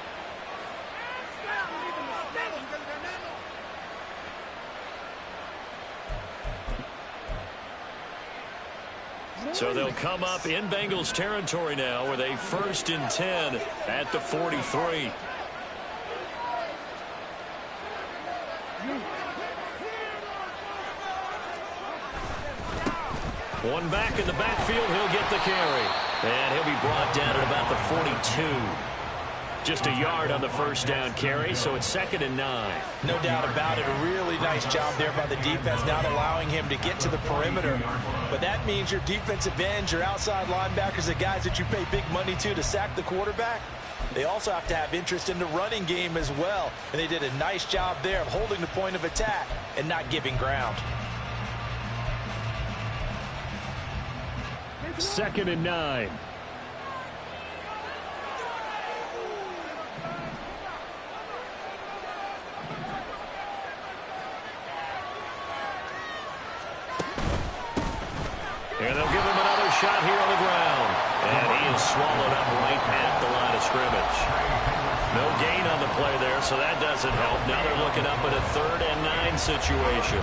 So they'll come up in Bengals territory now with a 1st and 10 at the 43. One back in the backfield, he'll get the carry. And he'll be brought down at about the 42. Just a yard on the 1st down carry, so it's 2nd and 9. No doubt about it. A really nice job there by the defense, not allowing him to get to the perimeter. But that means your defensive ends, your outside linebackers, the guys that you pay big money to sack the quarterback, they also have to have interest in the running game as well. And they did a nice job there of holding the point of attack and not giving ground. 2nd and 9. And they'll give him another shot here on the ground. And he is swallowed up right at the line of scrimmage. No gain on the play there, so that doesn't help. Now they're looking up at a 3rd and 9 situation.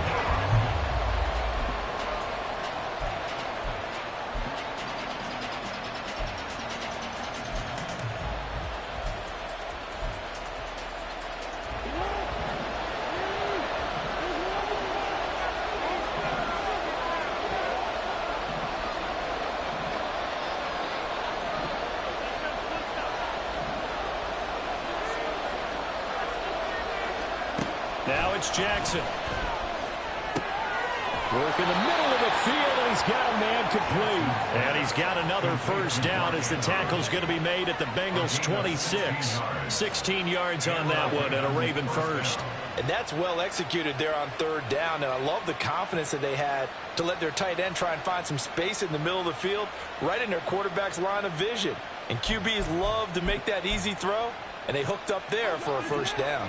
Now it's Jackson. Work in the middle of the field, and he's got a man complete. And he's got another first down as the tackle's going to be made at the Bengals' 26. 16 yards on that one, and a Raven first. And that's well executed there on third down, and I love the confidence that they had to let their tight end try and find some space in the middle of the field, right in their quarterback's line of vision. And QBs love to make that easy throw, and they hooked up there for a first down.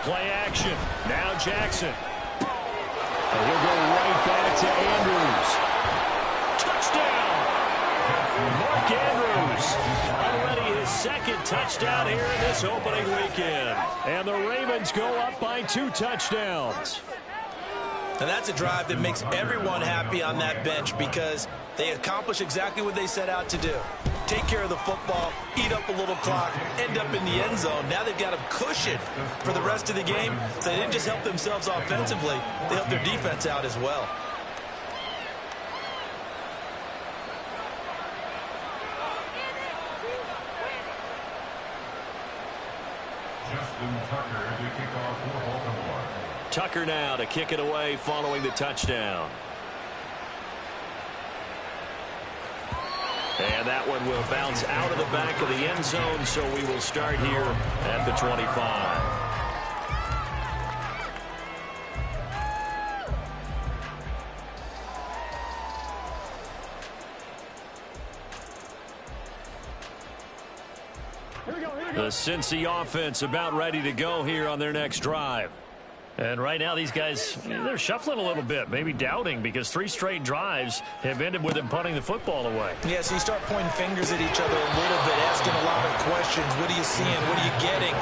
Play action. Now Jackson. And he'll go right back to Andrews. Touchdown! Mark Andrews. Already his second touchdown here in this opening weekend. And the Ravens go up by 2 touchdowns. And that's a drive that makes everyone happy on that bench because they accomplish exactly what they set out to do. Take care of the football, eat up a little clock, end up in the end zone. Now they've got a cushion for the rest of the game. So they didn't just help themselves offensively, they helped their defense out as well. Justin Tucker to kick off for Baltimore. Tucker now to kick it away following the touchdown. And that one will bounce out of the back of the end zone, so we will start here at the 25. The Cincy offense about ready to go here on their next drive. And right now these guys, they're shuffling a little bit, maybe doubting, because 3 straight drives have ended with them punting the football away. Yeah, so you start pointing fingers at each other a little bit, asking a lot of questions. What are you seeing? What are you getting?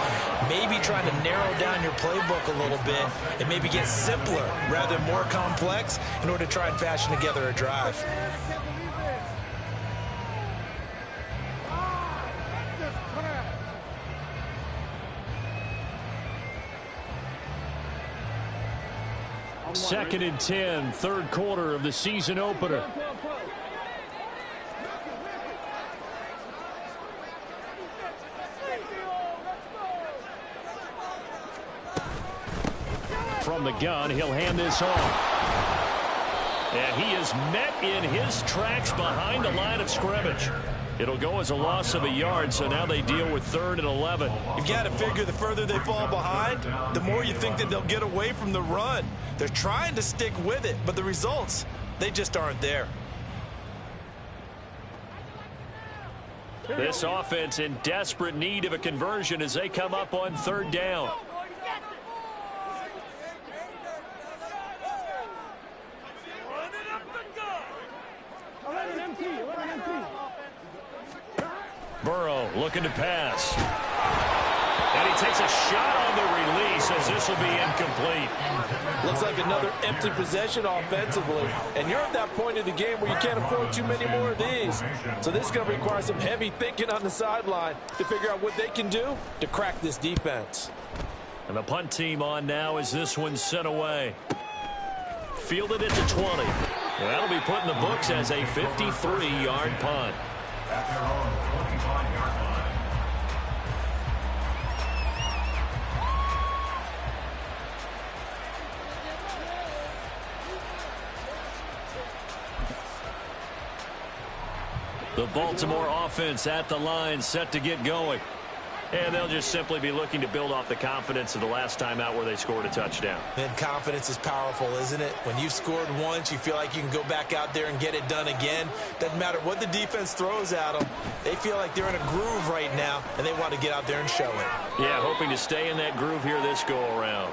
Maybe trying to narrow down your playbook a little bit and maybe get simpler rather than more complex in order to try and fashion together a drive. Second and 10, third quarter of the season opener. From the gun, he'll hand this off. And he is met in his tracks behind the line of scrimmage. It'll go as a loss of a yard, so now they deal with 3rd and 11. You've got to figure the further they fall behind, the more you think that they'll get away from the run. They're trying to stick with it, but the results, they just aren't there. This offense in desperate need of a conversion as they come up on 3rd down. Burrow looking to pass. And he takes a shot on the release as this will be incomplete. Looks like another empty possession offensively. And you're at that point of the game where you can't afford too many more of these. So this is going to require some heavy thinking on the sideline to figure out what they can do to crack this defense. And the punt team on now as this one's sent away. Fielded at the 20. That'll be put in the books as a 53-yard punt. At their own 25-yard line. The Baltimore offense at the line, set to get going. And they'll just simply be looking to build off the confidence of the last time out where they scored a touchdown. And confidence is powerful, isn't it? When you've scored once, you feel like you can go back out there and get it done again. Doesn't matter what the defense throws at them. They feel like they're in a groove right now, and they want to get out there and show it. Yeah, hoping to stay in that groove here this go-around.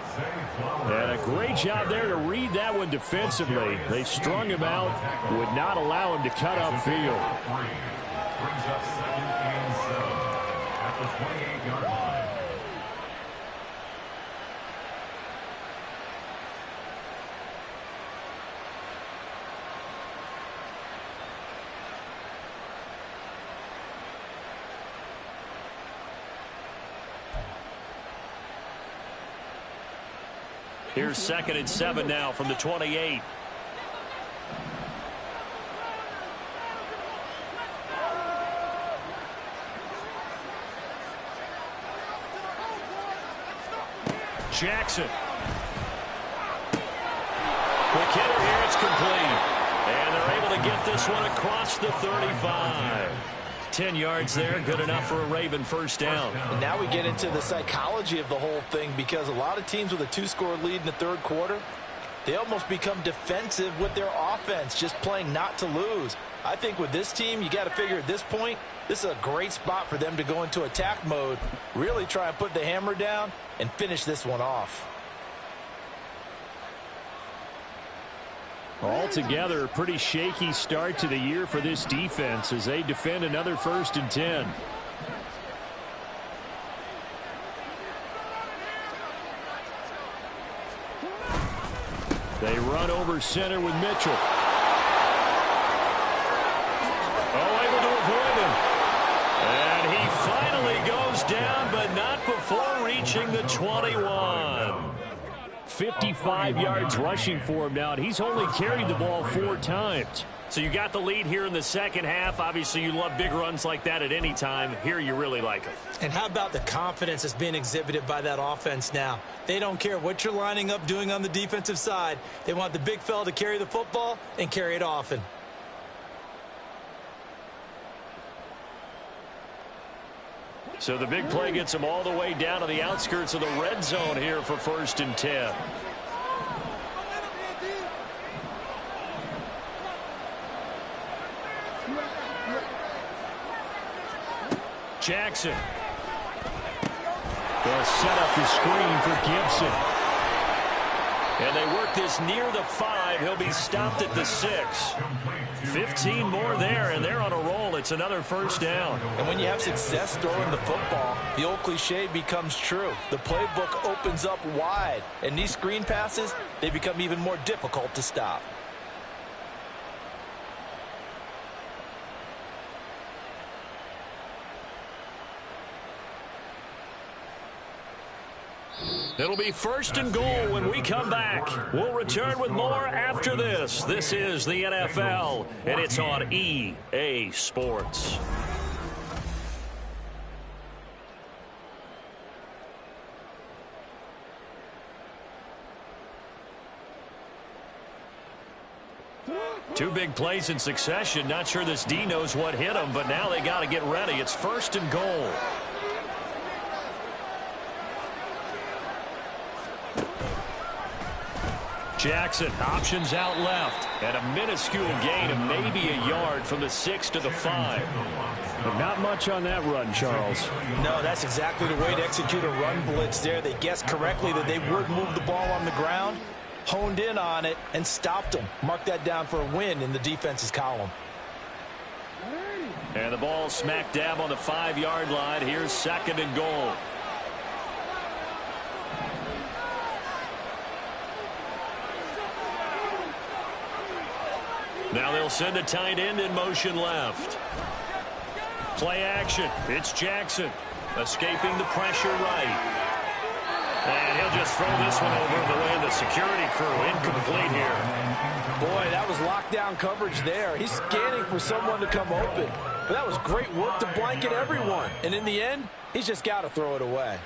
And a great job there to read that one defensively. They strung him out, would not allow him to cut upfield. Brings up 2nd and 7 at the 28-yard line. Here's 2nd and 7 now from the 28. Jackson. Quick hitter here, it's complete. And they're able to get this one across the 35. 10 yards there, good enough for a Raven first down. And now we get into the psychology of the whole thing, because a lot of teams with a 2-score lead in the third quarter, they almost become defensive with their offense, just playing not to lose. I think with this team, you got to figure at this point, this is a great spot for them to go into attack mode, really try and put the hammer down and finish this one off. Altogether, a pretty shaky start to the year for this defense as they defend another 1st and 10. They run over center with Mitchell. Oh, able to avoid him. And he finally goes down, but not before reaching the 21. 55 yards rushing for him now, and he's only carried the ball 4 times. So you got the lead here in the second half. Obviously, you love big runs like that at any time. Here, you really like them. And how about the confidence that's being exhibited by that offense now? They don't care what you're lining up doing on the defensive side. They want the big fella to carry the football and carry it often. So the big play gets him all the way down to the outskirts of the red zone here for 1st and 10. Jackson. They'll set up the screen for Gibson. And they work this near the 5. He'll be stopped at the 6. 15 more there, and they're on a roll. It's another first down. And when you have success throwing the football, the old cliche becomes true. The playbook opens up wide, and these screen passes, they become even more difficult to stop. It'll be 1st and goal when we come back. We'll return with more after this. This is the NFL, and it's on EA Sports. Two big plays in succession. Not sure this D knows what hit him, but now they got to get ready. It's 1st and goal. Jackson options out left, and a minuscule gain of maybe a yard from the 6 to the 5. But not much on that run, Charles. No, that's exactly the way to execute a run blitz there. They guessed correctly that they would move the ball on the ground, honed in on it, and stopped them. Mark that down for a win in the defense's column. And the ball smack dab on the 5-yard line. Here's 2nd and goal. Now they'll send a tight end in motion left. Play action. It's Jackson. Escaping the pressure right. And he'll just throw this one over the way of the security crew. Incomplete here. Boy, that was lockdown coverage there. He's scanning for someone to come open. But that was great work to blanket everyone. And in the end, he's just got to throw it away.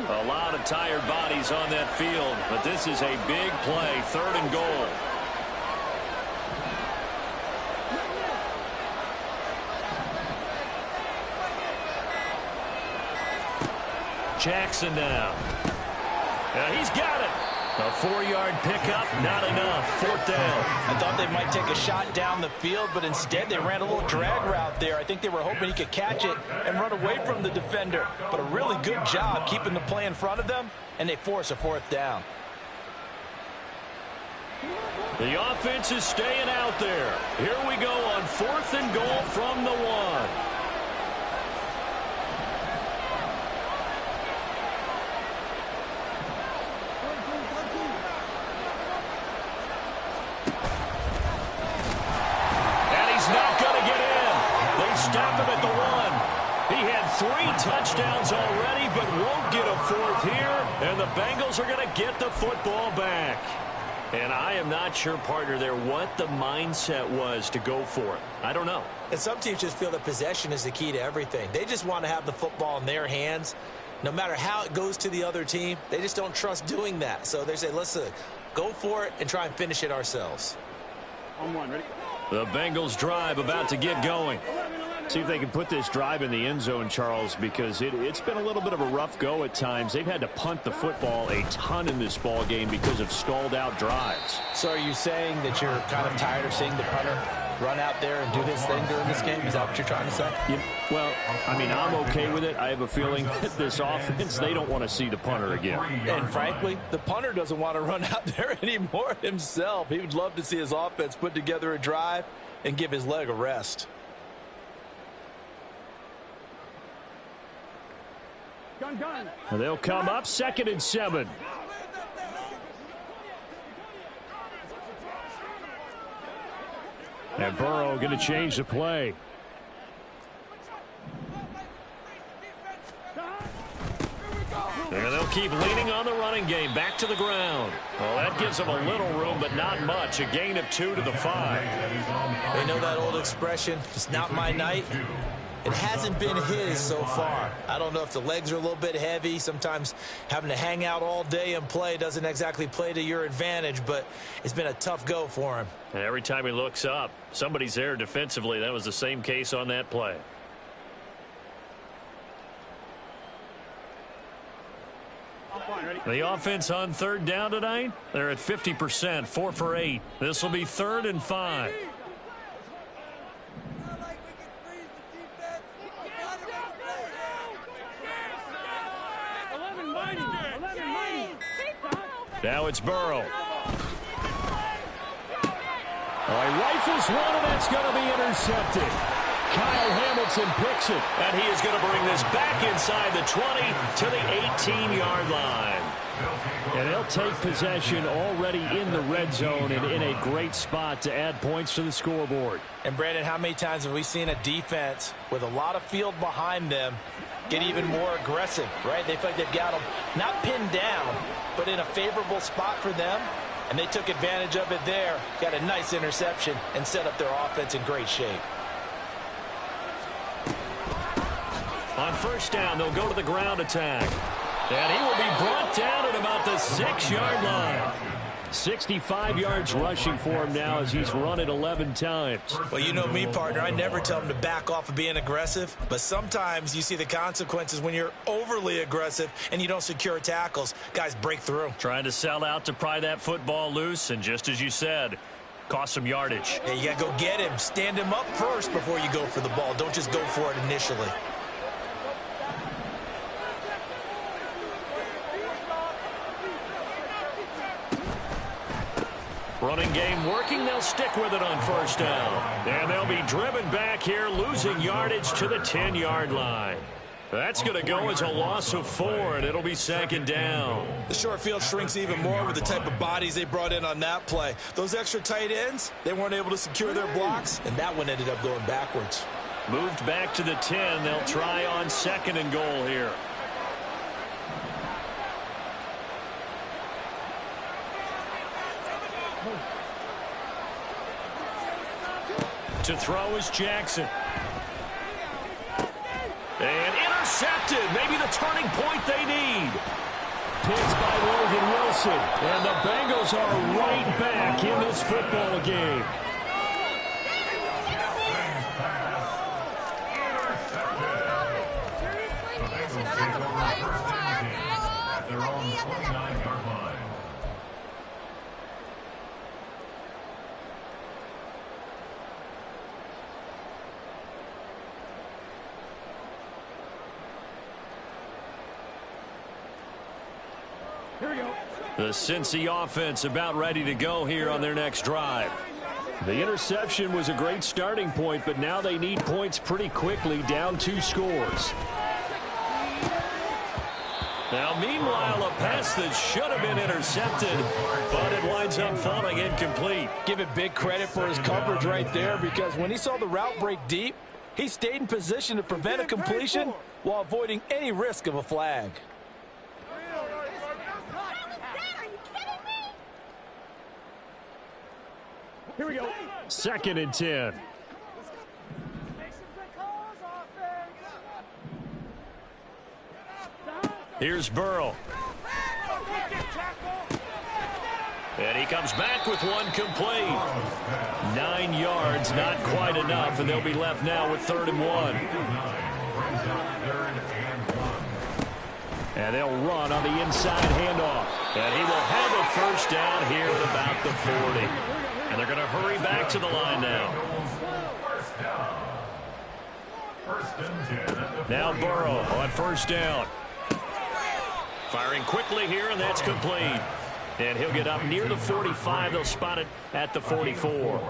A lot of tired bodies on that field, but this is a big play. 3rd and goal. Jackson now. He's got it. A 4-yard pickup, not enough. 4th down. I thought they might take a shot down the field, but instead they ran a little drag route there. I think they were hoping he could catch it and run away from the defender. But a really good job keeping the play in front of them, and they force a 4th down. The offense is staying out there. Here we go on 4th and goal from the 1. And the Bengals are going to get the football back. And I am not sure, partner, there what the mindset was to go for it. I don't know. And some teams just feel that possession is the key to everything. They just want to have the football in their hands. No matter how it goes to the other team, they just don't trust doing that. So they say, listen, go for it and try and finish it ourselves. On one, ready? The Bengals drive about to get going. See if they can put this drive in the end zone, Charles, because it's been a little bit of a rough go at times. They've had to punt the football a ton in this ball game because of stalled out drives. So are you saying that you're kind of tired of seeing the punter run out there and do his thing during this game? Is that what you're trying to say? Yeah, well, I mean, I'm okay with it. I have a feeling that this offense, they don't want to see the punter again. And frankly, the punter doesn't want to run out there anymore himself. He would love to see his offense put together a drive and give his leg a rest. Gun. They'll come up 2nd and 7. And Burrow going to change the play. And they'll keep leaning on the running game. Back to the ground. Well, that gives them a little room, but not much. A gain of 2 to the 5. They know that old expression, it's not my night. It hasn't been his so far. I don't know if the legs are a little bit heavy. Sometimes having to hang out all day and play doesn't exactly play to your advantage, but it's been a tough go for him. And every time he looks up, somebody's there defensively. That was the same case on that play. The offense on 3rd down tonight, they're at 50%, 4 for 8. This will be 3rd and 5. Now it's Burrow. Oh, he rifles one, and that's going to be intercepted. Kyle Hamilton picks it, and he is going to bring this back inside the 20 to the 18-yard line. And they'll take possession already in the red zone and in a great spot to add points to the scoreboard. And, Brandon, how many times have we seen a defense with a lot of field behind them get even more aggressive, right? They feel like they've got them not pinned down, but in a favorable spot for them, and they took advantage of it there, got a nice interception, and set up their offense in great shape. On 1st down, they'll go to the ground attack. And he will be brought down at about the 6-yard line. 65 yards rushing for him now as he's run it 11 times. Well, you know me, partner. I never tell him to back off of being aggressive, but sometimes you see the consequences when you're overly aggressive and you don't secure tackles. Guys break through. Trying to sell out to pry that football loose, and just as you said, cost some yardage. Yeah, you got to go get him. Stand him up first before you go for the ball. Don't just go for it initially. Running game working. They'll stick with it on 1st down. And they'll be driven back here, losing yardage to the 10-yard line. That's going to go as a loss of 4, and it'll be 2nd down. The short field shrinks even more with the type of bodies they brought in on that play. Those extra tight ends, they weren't able to secure their blocks, and that one ended up going backwards. Moved back to the 10. They'll try on 2nd and goal here. To throw is Jackson. And intercepted. Maybe the turning point they need. Picked by Logan Wilson. And the Bengals are right back in this football game. At their own 29-yard line. Here we go. The Cincy offense about ready to go here on their next drive. The interception was a great starting point, but now they need points pretty quickly, down 2 scores. Now, meanwhile, a pass that should have been intercepted, but it winds up falling incomplete. Give it big credit for his coverage right there, because when he saw the route break deep, he stayed in position to prevent a completion while avoiding any risk of a flag. Here we go. 2nd and 10. Here's Burrow. And he comes back with one complete. 9 yards, not quite enough, and they'll be left now with 3rd and 1. And they'll run on the inside handoff. And he will have a 1st down here at about the 40. And they're going to hurry back to the line now. Now Burrow on 1st down. Firing quickly here, and that's complete. And he'll get up near the 45. They'll spot it at the 44.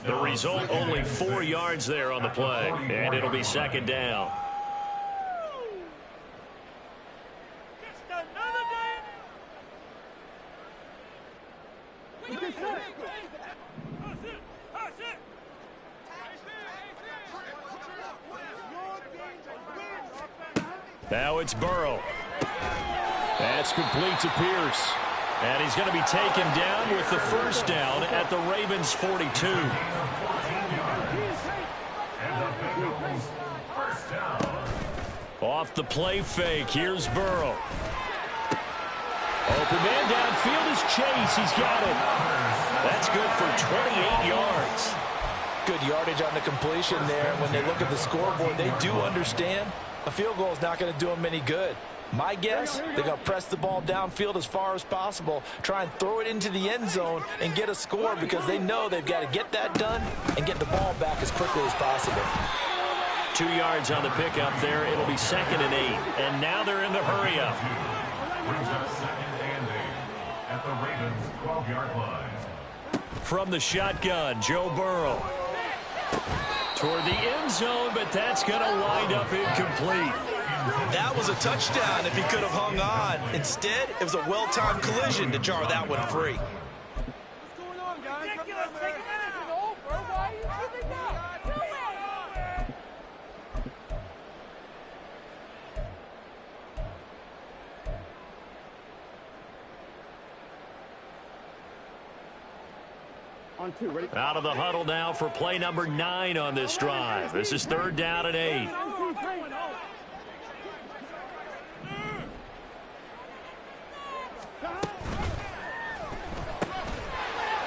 The result, only 4 yards there on the play. And it'll be 2nd down. Now it's Burrow. That's complete to Pierce. And he's going to be taken down with the 1st down at the Ravens' 42. Off the play fake, here's Burrow. Open man downfield is Chase. He's got it. That's good for 28 yards. Good yardage on the completion there. When they look at the scoreboard, they do understand a field goal is not going to do them any good. My guess, they're going to press the ball downfield as far as possible, try and throw it into the end zone and get a score because they know they've got to get that done and get the ball back as quickly as possible. 2 yards on the pickup there. It'll be 2nd and 8. And now they're in the hurry up. Brings up 2nd and 8 at the Ravens' 12-yard line. From the shotgun, Joe Burrow. Toward the end zone, but that's going to wind up incomplete. That was a touchdown if he could have hung on. Instead, it was a well-timed collision to jar that one free. What's going on, guys? Ridiculous. Take a minute. It's over. Why are you giving up? Do it. On 2, ready? Out of the huddle now for play number 9 on this drive. This is 3rd down and 8.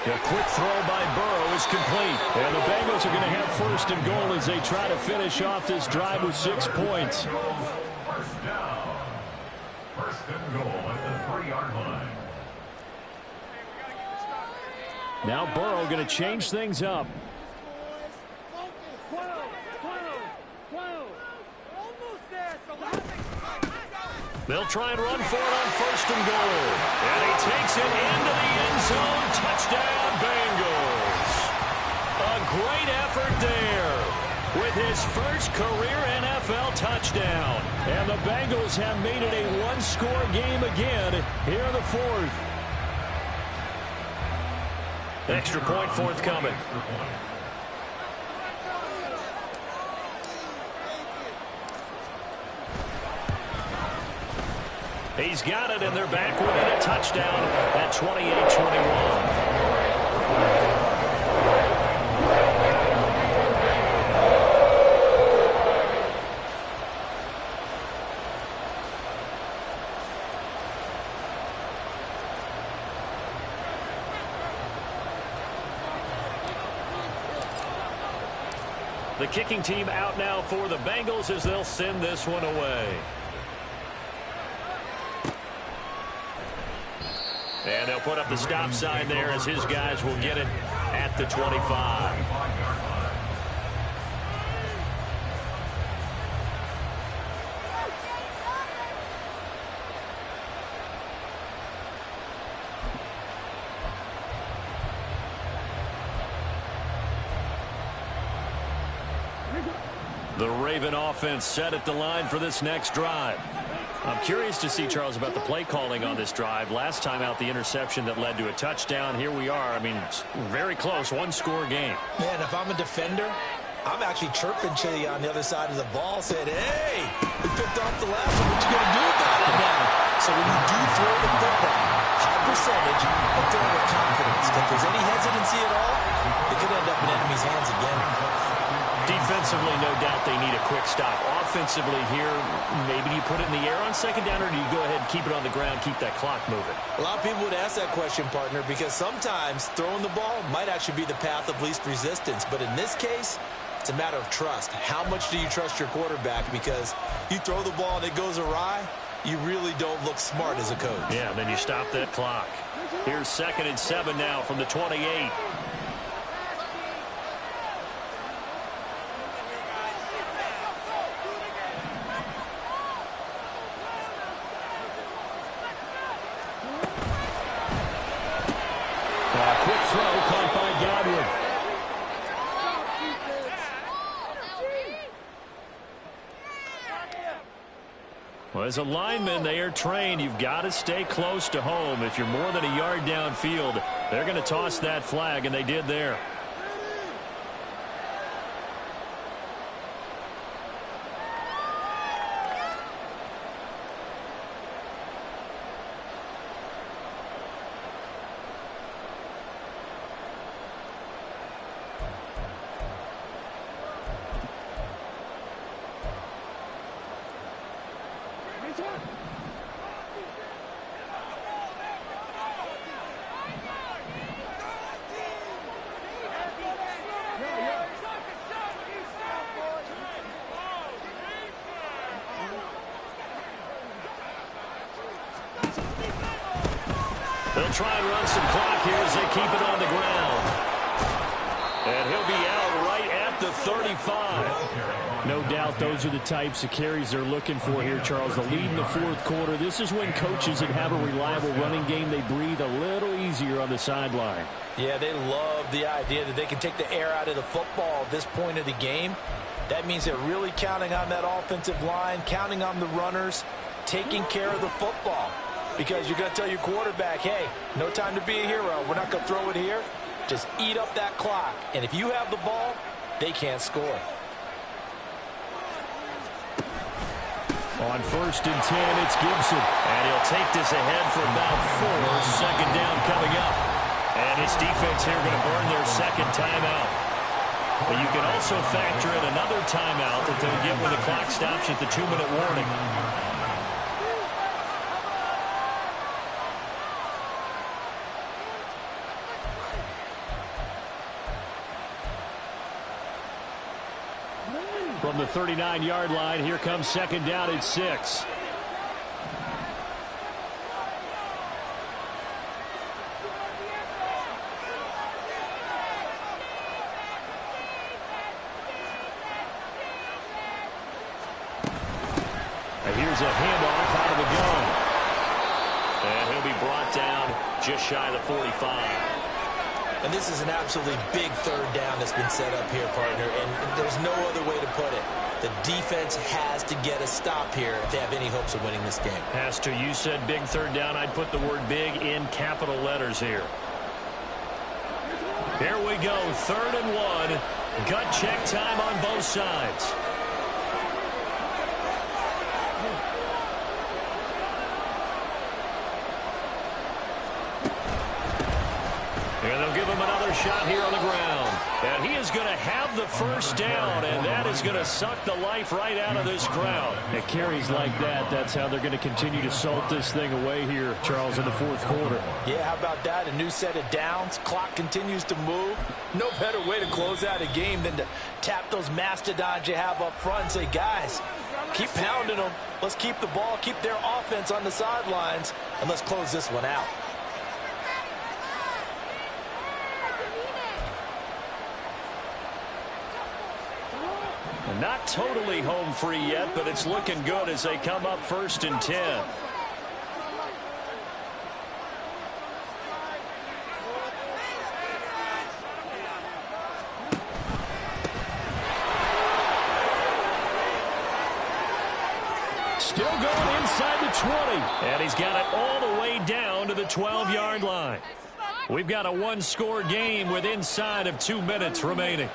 A quick throw by Burrow is complete. And the Bengals are going to have 1st and goal as they try to finish off this drive with 6 points. 1st down. 1st and goal at the 3-yard line. Now Burrow going to change things up. They'll try and run for it on 1st and goal. And he takes it into the end zone. Touchdown, Bengals. A great effort there with his first career NFL touchdown. And the Bengals have made it a 1-score game again here in the 4th. Extra point forthcoming. He's got it, and they're back within a touchdown at 28-21. The kicking team out now for the Bengals as they'll send this one away. And they'll put up the stop sign there as his guys will get it at the 25. The Raven offense set at the line for this next drive. I'm curious to see, Charles, about the play calling on this drive. Last time out, the interception that led to a touchdown. Here we are. I mean, very close, 1-score game. Man, if I'm a defender, I'm actually chirping to you on the other side of the ball, saying, hey, we picked off the last one. What you going to do about it now? So when you do throw the football, high percentage, but throw with confidence. If there's any hesitancy at all, It could end up in enemy's hands again. Defensively, no doubt they need a quick stop. Offensively here, maybe you put it in the air on second down, or do you go ahead and keep it on the ground, keep that clock moving? A lot of people would ask that question, partner, because sometimes throwing the ball might actually be the path of least resistance. But in this case, it's a matter of trust. How much do you trust your quarterback? Because you throw the ball and it goes awry, you really don't look smart as a coach. Yeah, then you stop that clock. Here's 2nd and 7 now from the 28. Quick throw caught by Godwin. Well, as a lineman, they are trained. You've got to stay close to home. If you're more than a yard downfield, they're going to toss that flag, and they did there. They'll try and run some clock here as they keep it on the ground. And he'll be out right at the 35. No doubt those are the types of carries they're looking for here, Charles. The lead in the 4th quarter. This is when coaches that have a reliable running game, they breathe a little easier on the sideline. Yeah, they love the idea that they can take the air out of the football at this point of the game. That means they're really counting on that offensive line, counting on the runners, taking care of the football. Because you're going to tell your quarterback, hey, no time to be a hero. We're not going to throw it here. Just eat up that clock. And if you have the ball, they can't score. On 1st and 10, it's Gibson. And he'll take this ahead for about 4. 2nd down coming up. And his defense here going to burn their 2nd timeout. But you can also factor in another timeout that they'll get when the clock stops at the 2-minute warning. From the 39-yard line, here comes 2nd down at 6. And here's a handoff out of the gun. And he'll be brought down just shy of the 45. And this is an absolutely big 3rd down that's been set up here, partner, and there's no other way to put it. The defense has to get a stop here if they have any hopes of winning this game. Has to. You said big 3rd down. I'd put the word big in capital letters here. Here we go, 3rd and 1. Gut check time on both sides. And they'll give him another shot here on the ground. And he is going to have the 1st down, and that is going to suck the life right out of this crowd. It carries like that. That's how they're going to continue to salt this thing away here, Charles, in the 4th quarter. Yeah, how about that? A new set of downs. Clock continues to move. No better way to close out a game than to tap those mastodons you have up front and say, guys, keep pounding them. Let's keep the ball, keep their offense on the sidelines, and let's close this one out. Not totally home free yet, but it's looking good as they come up 1st and 10. Still going inside the 20. And he's got it all the way down to the 12-yard line. We've got a 1-score game with inside of 2 minutes remaining.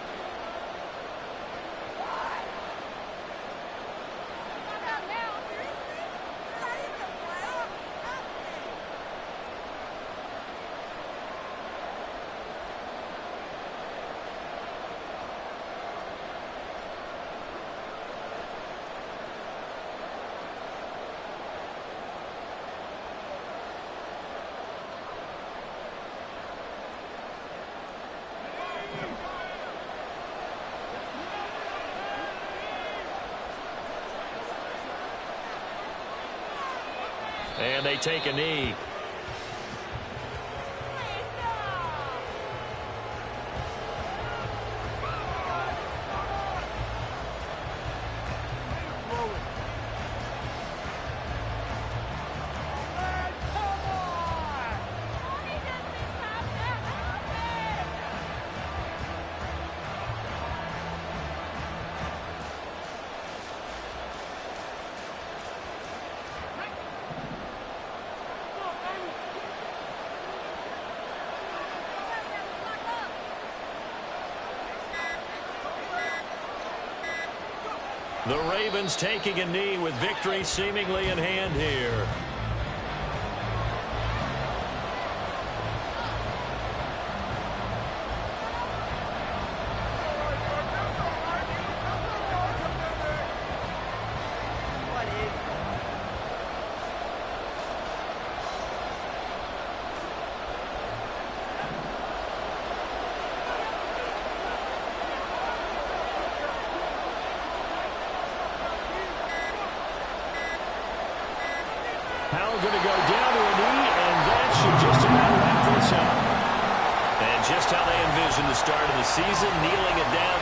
they take a knee. The Ravens taking a knee with victory seemingly in hand here. Powell going to go down to a knee, and that should just about wrap this up. And just how they envisioned the start of the season, kneeling it down.